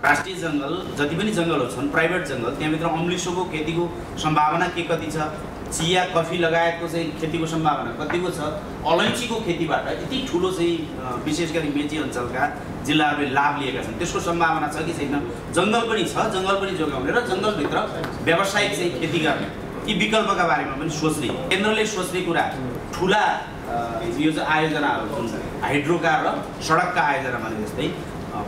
राष्ट्रिय जंगल जति पनि जंगलहरू छन्, प्राइभेट जंगल, त्यहाँभित्र अम्लिसोको खेतीको सम्भावना के कति छ, चिया कफी लगायतको चाहिँ खेतीको सम्भावना कतिको छ, अलैँचीको खेतीबाट यति ठुलो चाहिँ विशेष गरी मेची अञ्चलका जिल्लाहरूले लाभ लिएका छन्, त्यसको सम्भावना छ कि छैन? जंगल पनि छ, जंगल पनि जोगाउने र जंगलभित्र व्यावसायिक चाहिँ खेती गर्ने यी विकल्पका बारेमा पनि सोच्ने, केन्द्रले सोच्ने कुरा ठुला यो चाहिँ आयोजनाहरू जुन हाइड्रोका र सडकका आयोजना भने जस्तै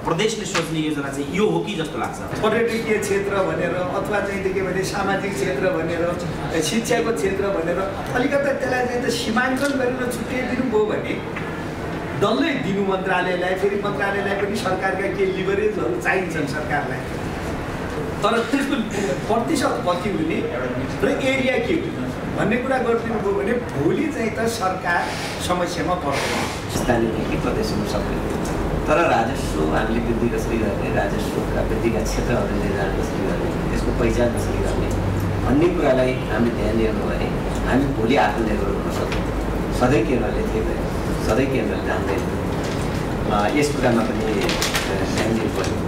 प्रदेशले सोच्ने योजना चाहिँ यो हो कि जस्तो लाग्छ। पर्यटकीय क्षेत्र भनेर अथवा चाहिँ के भने सामाजिक क्षेत्र भनेर, शिक्षाको क्षेत्र भनेर अलिकति त्यसलाई चाहिँ त सीमाङ्कन गरेर छुट्याइदिनु भयो भने डल्लै दिनु मन्त्रालयलाई, फेरि मन्त्रालयलाई पनि सरकारका केही लिभरेजहरू चाहिन्छन् सरकारलाई, तर त्यसको प्रतिशत कति हुने र एरिया के हुने भन्ने कुरा गरिदिनु भयो भने भोलि चाहिँ त सरकार समस्यामा पर्दैन। स्थानीय प्रदेशमा सबै तर राजस्व हामीले वृद्धि कसरी गर्ने, राजस्वका वृद्धिका क्षेत्रहरू निर्धारण कसरी गर्ने, त्यसको पहिचान कसरी गर्ने भन्ने कुरालाई हामीले ध्यान दिएनौँ भने हामी भोलि आत्मनिर्भर हुन सक्छौँ। सधैँ केन्द्रले थिएन, सधैँ केन्द्रले ध्यान दिएन, यस कुरामा पनि ध्यान दिनु पर्यो।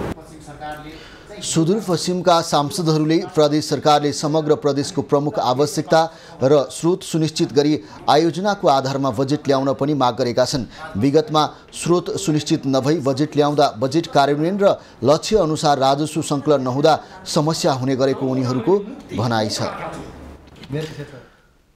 सुदूरपश्चिमका सांसदहरूले प्रदेश सरकारले समग्र प्रदेशको प्रमुख आवश्यकता र स्रोत सुनिश्चित गरी आयोजनाको आधारमा बजेट ल्याउन पनि माग गरेका छन्। विगतमा स्रोत सुनिश्चित नभई बजेट ल्याउँदा बजेट कार्यान्वयन र लक्ष्य अनुसार राजस्व सङ्कलन नहुँदा समस्या हुने गरेको उनीहरूको भनाइ छ।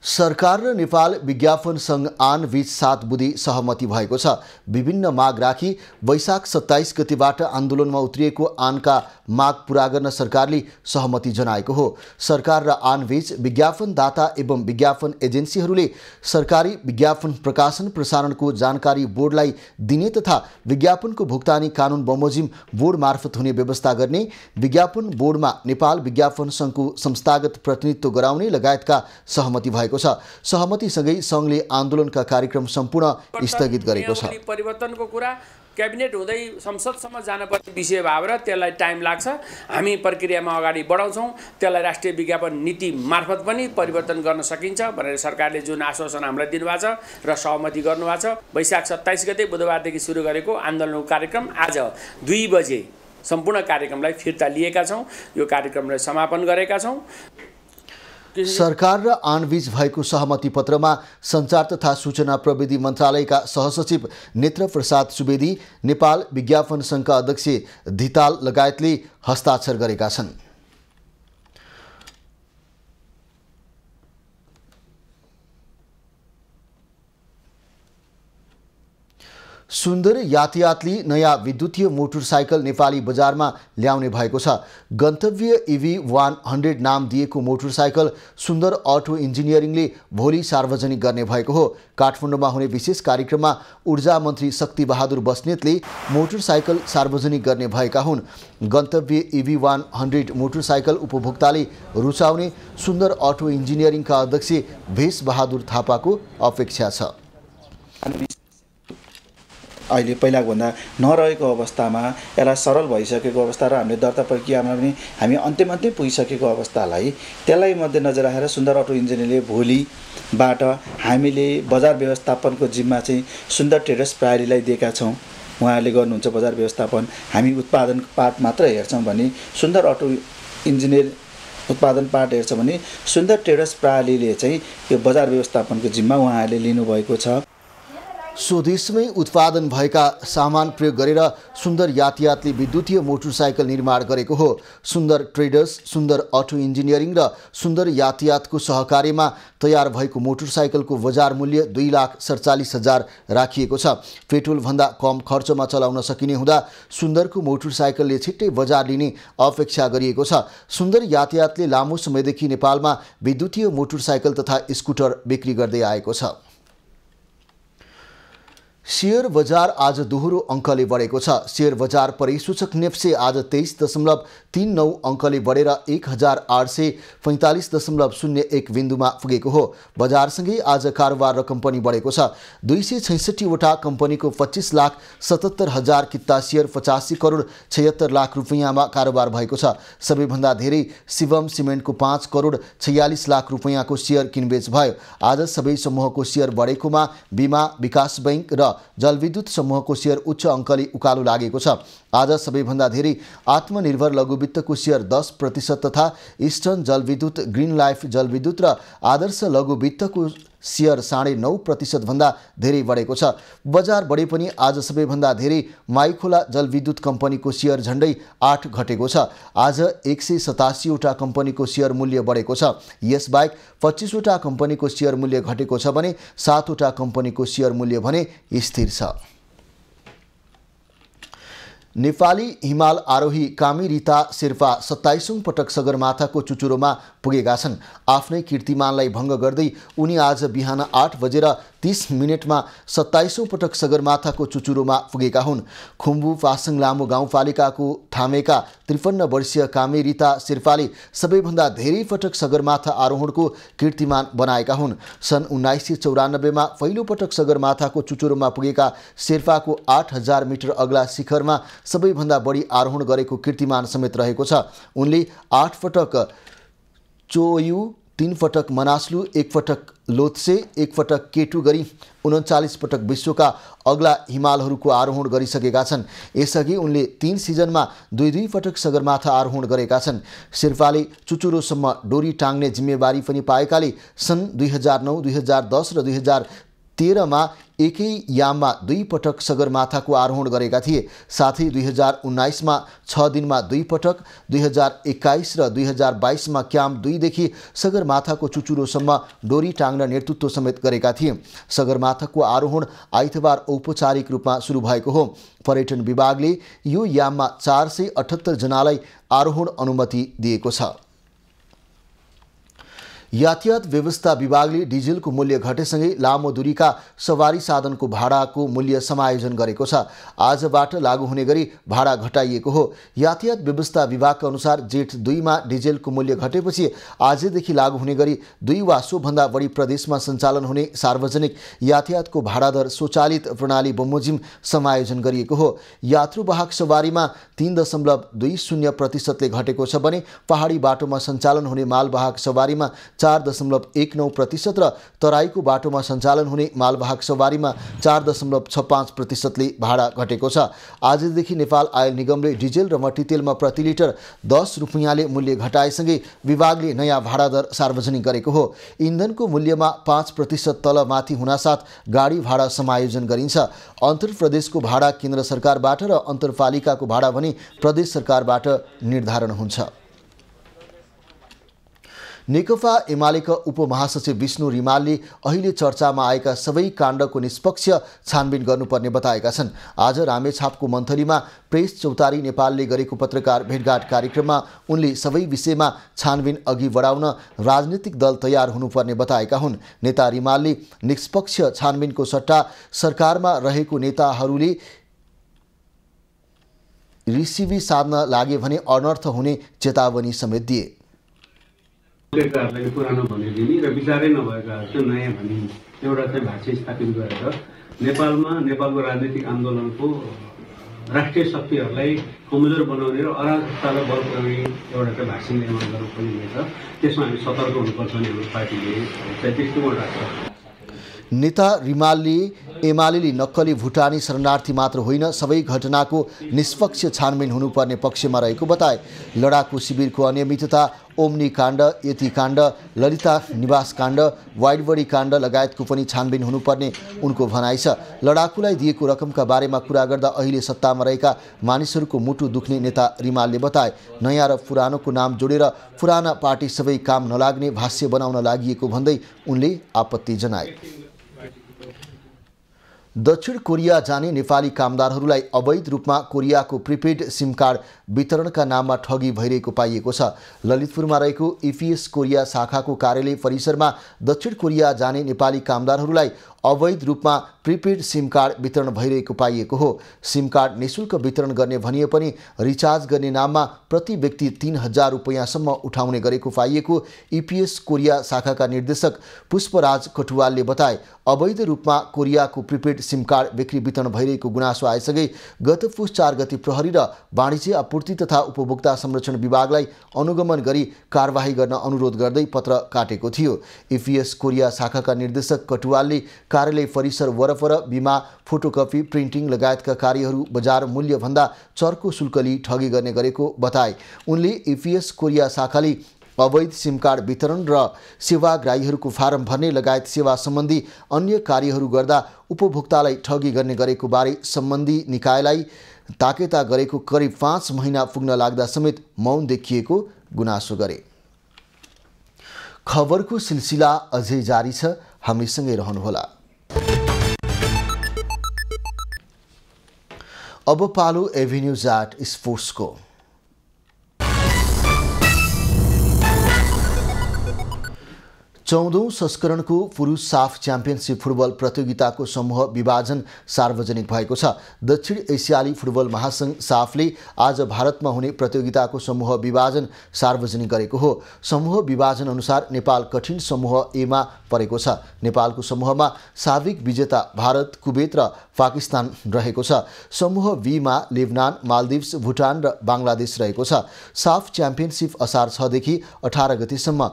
सरकार र नेपाल विज्ञापन सङ्घ आन बीच 7 बुँदे सहमति भएको छ। विभिन्न माग राखी वैशाख 27 गतेबाट आन्दोलनमा उत्रिएको आनका माग पूरा गर्न सरकारले सहमति जनाएको हो। सरकार र आन बीच विज्ञापनदाता एवं विज्ञापन एजेन्सीहरूले सरकारी विज्ञापन प्रकाशन प्रसारणको जानकारी बोर्डलाई दिने तथा विज्ञापनको भुक्तानी कानुन बमोजिम बोर्ड मार्फत हुने व्यवस्था गर्ने, विज्ञापन बोर्डमा नेपाल विज्ञापन सङ्घको संस्थागत प्रतिनिधित्व गराउने लगायतका सहमति भएको छ। सहमतिसँगै सङ्घले आन्दोलनका कार्यक्रम सम्पूर्ण स्थगित गरेको छ। परिवर्तनको कुरा क्याबिनेट हुँदै संसदसम्म जानुपर्ने विषय भएर त्यसलाई टाइम लाग्छ। हामी प्रक्रियामा अगाडि बढाउँछौँ। त्यसलाई राष्ट्रिय विज्ञापन नीति मार्फत पनि परिवर्तन गर्न सकिन्छ भनेर सरकारले जुन आश्वासन हामीलाई दिनुभएको छ र सहमति गर्नुभएको छ। वैशाख 27 गते बुधबारदेखि सुरु गरेको आन्दोलनको कार्यक्रम आज 2 बजे सम्पूर्ण कार्यक्रमलाई फिर्ता लिएका छौँ। यो कार्यक्रमलाई समापन गरेका छौँ। सरकार र आनबीच भएको सहमति पत्रमा सञ्चार तथा सूचना प्रविधि मन्त्रालयका सहसचिव नेत्र प्रसाद सुवेदी, नेपाल विज्ञापन सङ्घका अध्यक्ष धिताल लगायतले हस्ताक्षर गरेका छन्। सुन्दर यातायातले नयाँ विद्युतीय मोटरसाइकल नेपाली बजारमा ल्याउने भएको छ। गन्तव्य EV100 नाम दिएको मोटरसाइकल सुन्दर अटो इन्जिनियरिङले भोलि सार्वजनिक गर्ने भएको हो। काठमाडौँमा हुने विशेष कार्यक्रममा ऊर्जा मन्त्री शक्ति बहादुर बस्नेतले मोटरसाइकल सार्वजनिक गर्ने भएका हुन्। गन्तव्य EV100 मोटरसाइकल उपभोक्ताले रुचाउने सुन्दर अटो इन्जिनियरिङका अध्यक्ष भेष बहादुर थापाको अपेक्षा छ। अहिले पहिलाको भन्दा नरहेको अवस्थामा यसलाई सरल भइसकेको अवस्था र हामीले दर्ता प्रक्रियामा पनि हामी अन्तिम पुगिसकेको अवस्थालाई त्यसलाई मध्यनजर राखेर सुन्दर अटो इन्जिनियरले भोलिबाट हामीले बजार व्यवस्थापनको जिम्मा चाहिँ सुन्दर ट्रेडर्स प्रहरीलाई दिएका छौँ। उहाँहरूले गर्नुहुन्छ बजार व्यवस्थापन, हामी उत्पादन पार्ट मात्र हेर्छौँ भने सुन्दर अटो इन्जिनियर उत्पादन पार्ट हेर्छ भने सुन्दर ट्रेडर्स प्रहरीले चाहिँ यो बजार व्यवस्थापनको जिम्मा उहाँहरूले लिनुभएको छ। स्वदेशमै उत्पादन भएका सामान प्रयोग गरेर सुन्दर यातायातले विद्युतीय मोटरसाइकल निर्माण गरेको हो। सुन्दर ट्रेडर्स, सुन्दर अटो इन्जिनियरिङ र सुन्दर यातायातको सहकार्यमा तयार भएको मोटरसाइकलको बजार मूल्य 2,47,000 राखिएको छ। पेट्रोलभन्दा कम खर्चमा चलाउन सकिने हुँदा सुन्दरको मोटरसाइकलले छिट्टै बजार लिने अपेक्षा गरिएको छ। सुन्दर यातायातले लामो समयदेखि नेपालमा विद्युतीय मोटरसाइकल तथा स्कुटर बिक्री गर्दै आएको छ। शेयर बजार आज दोहोरो अङ्कले बढेको छ। शेयर बजार परिसूचक नेप्से आज 23.39 अङ्कले बढेर 1,845.01 बिन्दुमा पुगेको हो। बजारसँगै आज कारोबार रकम पनि बढेको छ। 266 वटा कम्पनीको 25,77,000 किता शेयर 85 करोड 76 लाख रुपैयाँमा कारोबार भएको छ। सबैभन्दा धेरै शिवम सिमेन्टको 5 करोड 46 लाख रुपैयाँको शेयर किनबेच भयो। आज सबै समूहको शेयर बढेकोमा बीमा, विकास बैंक र जलविद्युत समूहको शेयर उच्च अङ्कले उकालो लागेको छ। आज सबैभन्दा धेरै आत्मनिर्भर लघुवित्तको शेयर 10% तथा इस्टर्न जलविद्युत, ग्रिन लाइफ जलविद्युत र आदर्श लघुवित्तको शेयर 9.5% भन्दा धेरै बढेको छ। बजार बढे पनि आज सबैभन्दा धेरै माइखोला जलविद्युत कम्पनीको शेयर झन्डै 8 घटेको छ। आज 187 वटा कम्पनीको शेयर मूल्य बढेको छ। यसबाहेक 25 वटा कम्पनीको शेयर मूल्य घटेको छ भने 7 वटा कम्पनीको शेयर मूल्य भने स्थिर छ। नेपाली हिमाल आरोही कामी रिता शेर्पा 27औं पटक सगरमाथाको चुचुरोमा पुगेका छन्। आफ्नै कीर्तिमानलाई भङ्ग गर्दै उनी आज बिहान 8:30 मा 27औं पटक सगरमाथाको चुचुरोमा पुगेका हुन्। खुम्बु पासङ लामो गाउँपालिकाको ठामेका 53 वर्षीय कामी रिता शेर्पाले सबैभन्दा धेरै पटक सगरमाथा आरोहणको कीर्तिमान बनाएका हुन्। सन् 1994 मा पहिलो पटक सगरमाथाको चुचुरोमा पुगेका शेर्पाको 8000 मिटर अग्ला शिखरमा सबैभन्दा बढी आरोहण गरेको कीर्तिमान समेत रहेको छ। उनले 8 पटक चोयु, 3 पटक मनास्लु, 1 पटक लोत्से, 1 पटक केटु गरी 39 पटक विश्वका अग्ला हिमालहरूको आरोहण गरिसकेका छन्। यसअघि उनले 3 सिजनमा 2-2 पटक सगरमाथा आरोहण गरेका छन्। शेर्पाले चुचुरोसम्म डोरी टाङ्ने जिम्मेवारी पनि पाएकाले सन् 2009, 2010 र 2013 मा एकै याममा 2 पटक सगरमाथाको आरोहण गरेका थिए। साथै 2019 मा 6 दिनमा 2 पटक, 2021 र 2022 मा क्याम्प 2 देखि सगरमाथाको चुचुरोसम्म डोरी टाङ्न नेतृत्व समेत गरेका थिए। सगरमाथाको आरोहण आइतबार औपचारिक रूपमा सुरु भएको हो। पर्यटन विभागले यो याममा 478 जनालाई आरोहण अनुमति दिएको छ। यातायात व्यवस्था विभागले डिजेलको मूल्य घटेसँगै लामो दूरीका सवारी साधनको भाडाको मूल्य समायोजन गरेको छ। आजबाट लागू हुने गरी भाडा घटाइएको हो। यातायात व्यवस्था विभागका अनुसार जेठ 2 मा डिजेलको मूल्य घटेपछि आजदेखि लागू हुने गरी 2 वा सोभन्दा बढी प्रदेशमा सञ्चालन हुने सार्वजनिक यातायातको भाडा दर स्वचालित प्रणाली बमोजिम समायोजन गरिएको हो। यात्रुवाहक सवारीमा 3.20% ले घटेको छ भने पहाडी बाटोमा सञ्चालन हुने मालवाहक सवारीमा 4.19% र तराईको बाटोमा सञ्चालन हुने मालवाहक सवारीमा 4.65% ले भाडा घटेको छ। आजदेखि नेपाल आयल निगमले डिजेल र मट्टीतेलमा प्रति लिटर 10 रुपैयाँले मूल्य घटाएसँगै विभागले नयाँ भाडा दर सार्वजनिक गरेको हो। इन्धनको मूल्यमा 5% तल माथि हुनासाथ गाडी भाडा समायोजन गरिन्छ। अन्तर प्रदेशको भाडा केन्द्र सरकारबाट र अन्तरपालिकाको भाडा भने प्रदेश सरकारबाट निर्धारण हुन्छ। नेकपा एमालेका उपमहासचिव विष्णु रिमालले अहिले चर्चामा आएका सबै काण्डको निष्पक्ष छानबिन गर्नुपर्ने बताएका छन्। आज रामेछापको मन्थलीमा प्रेस चौतारी नेपालले गरेको पत्रकार भेटघाट कार्यक्रममा उनले सबै विषयमा छानबिन अघि बढाउन राजनीतिक दल तयार हुनुपर्ने बताएका हुन्। नेता रिमालले निष्पक्ष छानबिनको सट्टा सरकारमा रहेको नेताहरूले रिसिभी साध्न लागे भने अनर्थ हुने चेतावनी समेत दिए। गरेकाहरूलाई पुरानो भनिदिने र विचारै नभएकाहरू चाहिँ नयाँ भनिने एउटा चाहिँ भाष्य स्थापित गरेर नेपालमा नेपालको राजनीतिक आन्दोलनको राष्ट्रिय शक्तिहरूलाई कमजोर बनाउने र अराजकतालाई बल पुर्याउने एउटा चाहिँ भाष्य निर्माण गर्नुपर्ने हुनेछ। त्यसमा हामी सतर्क हुनुपर्छ भने हाम्रो पार्टीले चाहिँ दृष्टिकोण राख्छ। नेता रिमालले एमाले नक्कली भुटानी शरणार्थी मात्र होइन सबै घटनाको निष्पक्ष छानबिन हुनुपर्ने पक्षमा रहेको बताए। लडाकु शिविरको अनियमितता, ओम्नी काण्ड, यति काण्ड, ललिता निवास काण्ड, वाइडबडी काण्ड लगायतको पनि छानबिन हुनुपर्ने उनको भनाइ छ। लडाकुलाई दिएको रकमका बारेमा कुरा गर्दा अहिले सत्तामा रहेका मानिसहरूको मुटु दुख्ने नेता रिमालले बताए। नयाँ र पुरानोको नाम जोडेर पुराना पार्टी सबै काम नलाग्ने भाष्य बनाउन लागि भन्दै उनले आपत्ति जनाए। दक्षिण कोरिया जाने नेपाली कामदारहरूलाई अवैध रूपमा कोरियाको प्रिपेड सिम कार्ड वितरणका नाममा ठगी भइरहेको पाइएको छ। ललितपुरमा रहेको इपिएस कोरिया शाखाको कार्यालय परिसरमा दक्षिण कोरिया जाने नेपाली कामदारहरूलाई अवैध रूपमा प्रिपेड सिम कार्ड वितरण भइरहेको पाइएको हो। सिम कार्ड निःशुल्क वितरण गर्ने भनिए पनि रिचार्ज गर्ने नाममा प्रति व्यक्ति 3000 रुपैयाँसम्म उठाउने गरेको पाइएको इपिएस कोरिया शाखाका निर्देशक पुष्पराज कटुवालले बताए। अवैध रूपमा कोरियाको प्रिपेड सिम कार्ड बिक्री वितरण भइरहेको गुनासो आएसँगै गत पुस 4 गते प्रहरी र वाणिज्य आपूर्ति तथा उपभोक्ता संरक्षण विभागलाई अनुगमन गरी कारबाही गर्न अनुरोध गर्दै पत्र काटेको थियो। इपिएस कोरिया शाखाका निर्देशक कटुवालले कार्यालय परिसर वरपर बिमा, फोटोकपी, प्रिन्टिङ लगायतका कार्यहरू बजार मूल्यभन्दा चर्को शुल्क लिई ठगी गर्ने गरेको बताए। उनले इपिएस कोरिया शाखाले अवैध सिम कार्ड वितरण र सेवाग्राहीहरूको फारम भर्ने लगायत सेवा सम्बन्धी अन्य कार्यहरू गर्दा उपभोक्तालाई ठगी गर्ने गरेको बारे सम्बन्धी निकायलाई ताकेता गरेको करिब 5 महिना पुग्न लाग्दा समेत मौन देखिएको गुनासो गरे। खबरको सिलसिला अझै जारी छ, हामीसँगै रहनुहोला। अब पालो एभेन्यूज एट स्पोर्ट्सको। चौधौं संस्करणको पुरुष साफ च्याम्पियनसिप फुटबल प्रतियोगिताको समूह विभाजन सार्वजनिक भएको छ। दक्षिण एसियाली फुटबल महासंघ साफले आज भारतमा हुने प्रतियोगिताको समूह विभाजन सार्वजनिक गरेको हो। समूह विभाजन अनुसार नेपाल कठिन समूह एमा परेको छ। नेपालको समूहमा साविक विजेता भारत, कुवेत र पाकिस्तान रहेको छ। समूह बीमा लेबनान, मालदिभ्स, भुटान र बङ्गलादेश रहेको छ। साफ च्याम्पियनसिप असार 6 देखि 18 गतेसम्म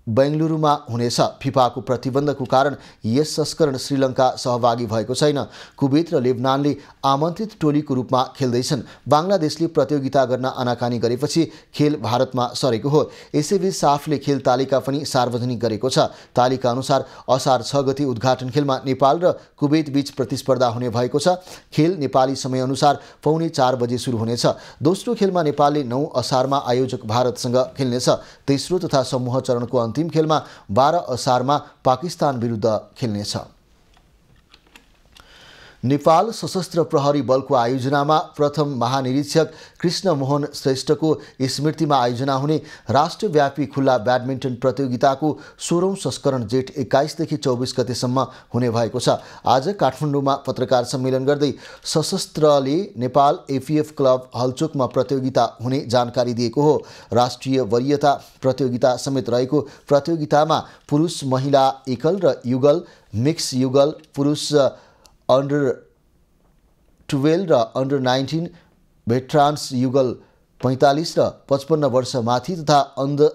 बेंगलुरुमा हुनेछ। फिफाको प्रतिबन्धको कारण यस संस्करण श्रीलङ्का सहभागी भएको छैन। कुवेत र लेबनानले आमन्त्रित टोलीको रूपमा खेल्दैछन्। बङ्गलादेशले प्रतियोगिता गर्न आनाकानी गरेपछि खेल भारतमा सरेको हो। यसैबीच साफले खेल तालिका पनि सार्वजनिक गरेको छ। तालिका अनुसार असार 6 गते उद्घाटन खेलमा नेपाल र कुवेत बीच प्रतिस्पर्धा हुने भएको छ। खेल नेपाली समयअनुसार पौने 4 बजे सुरु हुनेछ। दोस्रो खेलमा नेपालले 9 असारमा आयोजक भारतसँग खेल्नेछ। तेस्रो तथा समूह चरणको अन्तिम खेलमा 12 असारमा पाकिस्तान विरुद्ध खेल्नेछ। नेपाल सशस्त्र प्रहरी बलको आयोजनामा प्रथम महानिरीक्षक कृष्ण मोहन श्रेष्ठको स्मृतिमा आयोजना हुने राष्ट्रव्यापी खुल्ला ब्याडमिन्टन प्रतियोगिताको 16औं संस्करण जेठ 21 देखि 24 गतेसम्म हुने भएको छ। आज काठमाडौँमा पत्रकार सम्मेलन गर्दै सशस्त्रले नेपाल एफिएफ क्लब हलचोकमा प्रतियोगिता हुने जानकारी दिएको हो। राष्ट्रिय वरीयता प्रतियोगिता समेत रहेको प्रतियोगितामा पुरुष महिला एकल र युगल, मिक्स युगल, पुरुष अन्डर 12 र अन्डर 19, भेटरान्स युगल 45 र 55 वर्ष माथि तथा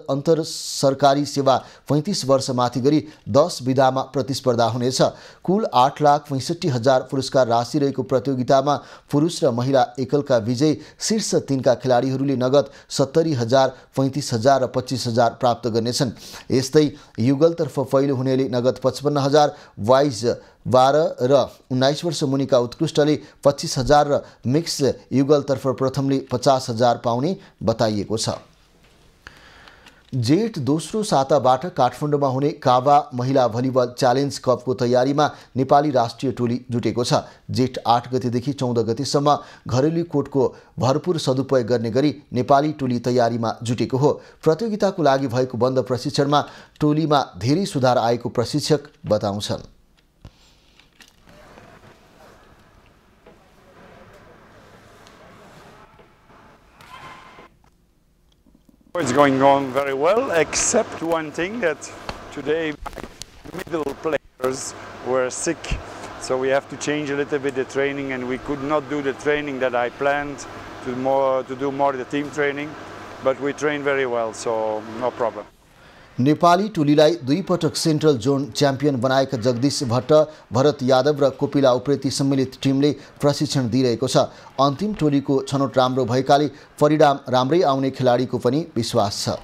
अन्तर सरकारी सेवा 35 वर्ष माथि गरी 10 विधामा प्रतिस्पर्धा हुनेछ। कुल 8,65,000 पुरस्कार राशि रहेको प्रतियोगितामा पुरुष र महिला एकलका विजयी शीर्ष 3 का खेलाडीहरूले नगद 70,000, 35,000 र 25,000 प्राप्त गर्नेछन्। यस्तै युगलतर्फ पहिलो हुनेले नगद 55,000, वाइज 12 र 19 वर्ष मुनिका उत्कृष्टले 25,000 र मिक्स युगलतर्फ प्रथमले 50,000 पाउने बताइएको छ। जेठ दोस्रो साताबाट काठमाडौँमा हुने काबा महिला भलिबल च्यालेन्ज कपको तयारीमा नेपाली राष्ट्रिय टोली जुटेको छ। जेठ 8 गतेदेखि 14 गतेसम्म घरेलु कोर्टको भरपूर सदुपयोग गर्ने गरी नेपाली टोली तयारीमा जुटेको हो। प्रतियोगिताको लागि भएको बन्द प्रशिक्षणमा टोलीमा धेरै सुधार आएको प्रशिक्षक बताउँछन्। It's going on very well, except one thing, that today middle players were sick, so we have to change a little bit the training, and we could not do the training that I planned to do more the team training, but we train very well, so no problem. Nepali टोलीलाई 2 पटक central John champion बनाएका जगदीश भट्ट, भरत यादव र कोपिला उप्रेती सम्मिलित टिमले प्रशिक्षण दिइरहेको छ। अन्तिम टोलीको छनौट राम्रो भएकाले परिणाम राम्रै आउने खेलाडीको पनि विश्वास छ।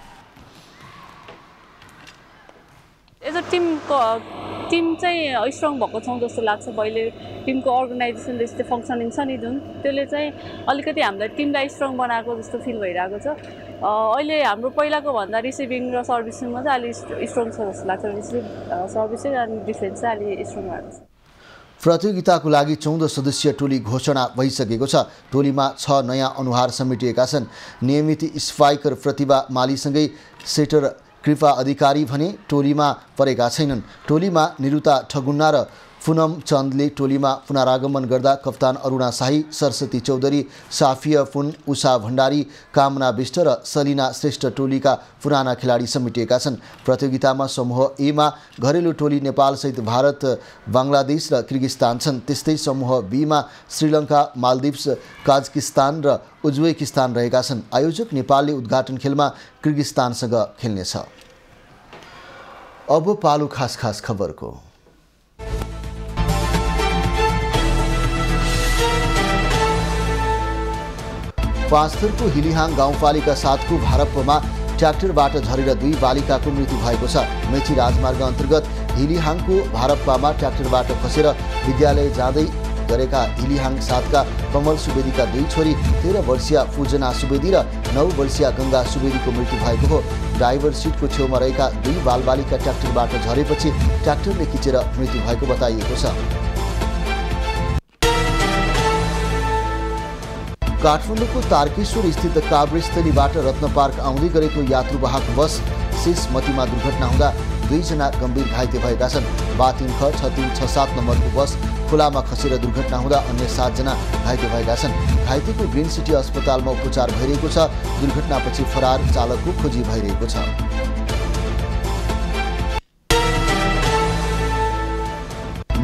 एज अ टिम चाहिँ स्ट्रङ भएको छौँ जस्तो लाग्छ। पहिले टिमको अर्गनाइजेसन जस्तै फङ्सनिङ छ नि जुन, त्यसले चाहिँ अलिकति हामीलाई टिमलाई स्ट्रङ बनाएको जस्तो फिल भइरहेको छ। अहिले हाम्रो पहिलाको भन्दा रिसिभिङ र सर्भिसिङमा चाहिँ अलि स्ट्रङ छ जस्तो लाग्छ। रिसिभ सर्भिसिङ अनि डिफेन्स चाहिँ अलि स्ट्रङ भएको छ। प्रतियोगिताको लागि 14 सदस्यीय टोली घोषणा भइसकेको छ। टोलीमा 6 नयाँ अनुहार समेटिएका छन्। नियमित स्पाइकर प्रतिभा मालीसँगै सेटर कृपा अधिकारी भने टोलीमा परेका छैनन्। टोलीमा निरुता ठगुन्ना र पुनम चन्दले टोलीमा पुनरागमन गर्दा कप्तान अरुणा शाही, सरस्वती चौधरी, साफिया फुन, उषा भण्डारी, कामना विष्ट र सलिना श्रेष्ठ टोलीका पुराना खेलाडी समेटिएका छन्। प्रतियोगितामा समूह ए मा घरेलु टोली नेपालसहित भारत, बङ्गलादेश र किर्गिस्तान छन्। त्यस्तै समूह बी मा श्रीलङ्का, मालदिप्स, काजाकिस्तान र उज्बेकिस्तान रहेका छन्। आयोजक नेपालले उद्घाटन खेलमा किर्गिस्तानसँग खेल्नेछ। अब पालो खास खबरको। पाँचथरको हिलिहाङ गाउँपालिका 7 को भारप्पमा ट्र्याक्टरबाट झरेर 2 बालिकाको मृत्यु भएको छ। मेची राजमार्ग अन्तर्गत हिलिहाङको भारप्पामा ट्र्याक्टरबाट खसेर विद्यालय जाँदै गरेका हिलिहाङ 7 का कमल सुवेदीका 2 छोरी 13 वर्षीय पूजना सुवेदी र 9 वर्षीय गंगा सुवेदीको मृत्यु भएको हो। ड्राइभर सिटको छेउमा रहेका 2 बालबालिका ट्र्याक्टरबाट झरेपछि ट्र्याक्टरले खिचेर मृत्यु भएको बताइएको छ। काठमाडौँको तारकेश्वर स्थित काभ्रेस्थलीबाट रत्न पार्क आउँदै गरेको यात्रुवाहक बस शेषमतीमा दुर्घटना हुँदा 2 जना गम्भीर घाइते भएका छन्। 53ख 6367 नम्बरको बस खोलामा खसेर दुर्घटना हुँदा अन्य 7 जना घाइते भएका छन्। घाइतेको ग्रिन सिटी अस्पतालमा उपचार भइरहेको छ। दुर्घटनापछि फरार चालकको खोजी भइरहेको छ।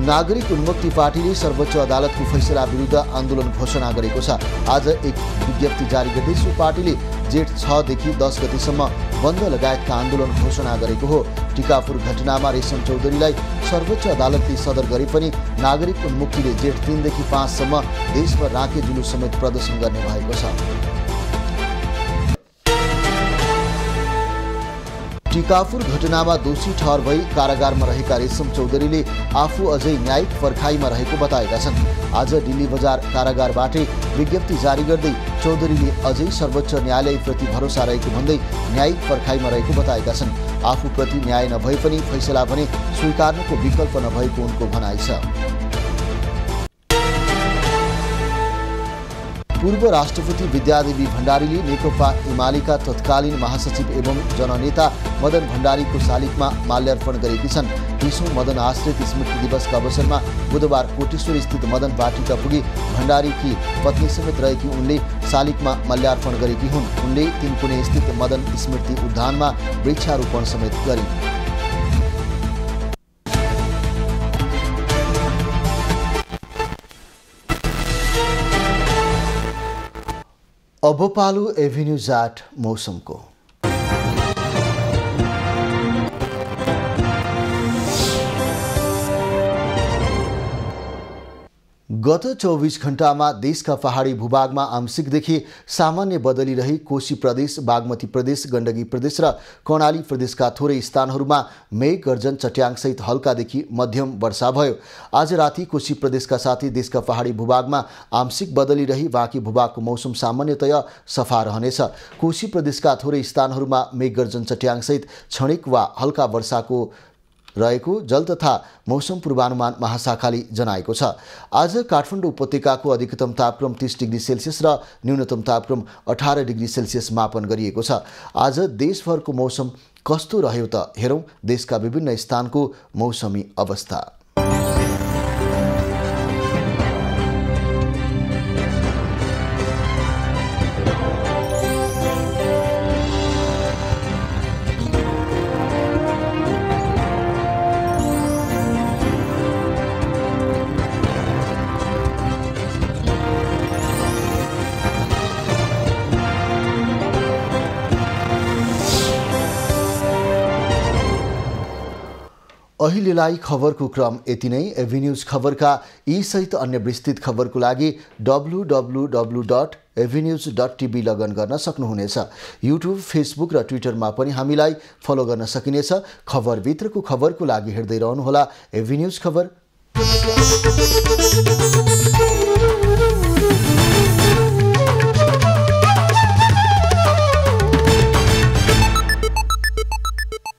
नागरिक उन्मुक्ति पार्टीले सर्वोच्च अदालतको फैसला विरुद्ध आन्दोलन घोषणा गरेको छ। आज एक विज्ञप्ति जारी गर्दै सो पार्टीले जेठ 6 देखि 10 गतेसम्म बन्द लगायतका आन्दोलन घोषणा गरेको हो। टिकापुर घटनामा रेशम चौधरीलाई सर्वोच्च अदालतले सदर गरे पनि नागरिक उन्मुक्तिले जेठ 3 देखि 5 सम्म देशभर राखे जुलुस समेत प्रदर्शन गर्ने भएको छ। टिकापुर घटनामा दोषी ठहर भई कारागारमा रहेका रेशम चौधरीले आफू अझै न्यायिक पर्खाइमा रहेको बताएका छन्। आज दिल्ली बजार कारागारबाटै विज्ञप्ति जारी गर्दै चौधरीले अझै सर्वोच्च न्यायालयप्रति भरोसा रहेको भन्दै न्यायिक पर्खाइमा रहेको बताएका छन्। आफूप्रति न्याय नभए पनि फैसला भने स्वीकार्नुको विकल्प नभएको उनको भनाइ छ। पूर्व राष्ट्रपति विद्यादेवी भण्डारीले नेकपा एमालेका तत्कालीन महासचिव एवं जननेता मदन भण्डारीको शालिगमा माल्यार्पण गरेकी छन्। 30औं मदन आश्रित स्मृति दिवसका अवसरमा बुधबार कोटेश्वर स्थित मदन वाटिका पुगी भण्डारीकी पत्नी समेत रहेकी उनले शालिगमा माल्यार्पण गरेकी हुन्। उनले तिनकुने स्थित मदन स्मृति उद्यानमा वृक्षारोपण समेत गरिन्। अब पालो एभेन्यू जाट मौसमको। गत 24 घण्टामा देशका पहाडी भूभागमा आंशिकदेखि सामान्य बदली रही कोशी प्रदेश, बागमती प्रदेश, गण्डकी प्रदेश र कर्णाली प्रदेशका थोरै स्थानहरूमा मेघ गर्जन चट्याङसहित हल्कादेखि मध्यम वर्षा भयो। आज राति कोशी प्रदेशका साथै देशका पहाडी भूभागमा आंशिक बदली रही बाँकी भूभागको मौसम सामान्यतया सफा रहनेछ। कोशी प्रदेशका थोरै स्थानहरूमा मेघ गर्जन चट्याङसहित क्षणिक वा हल्का वर्षाको रहेको जल तथा मौसम पूर्वानुमान महाशाखाले जनाएको छ। आज काठमाडौँ उपत्यकाको अधिकतम तापक्रम 30 डिग्री सेल्सियस र न्यूनतम तापक्रम 18 डिग्री सेल्सियस मापन गरिएको छ। आज देशभरको मौसम कस्तो रह्यो त हेरौँ देशका विभिन्न स्थानको मौसमी अवस्था। अहिलेलाई खबरको क्रम यति नै। एभी न्यूज खबरका यी सहित अन्य विस्तृत खबरको लागि www.avnews.tv लगइन गर्न सक्नुहुनेछ। युट्युब, फेसबुक र ट्विटरमा पनि हामीलाई फलो गर्न सकिनेछ। खबरभित्रको खबरको लागि हेर्दै रहनुहोला एभी न्यूज खबर।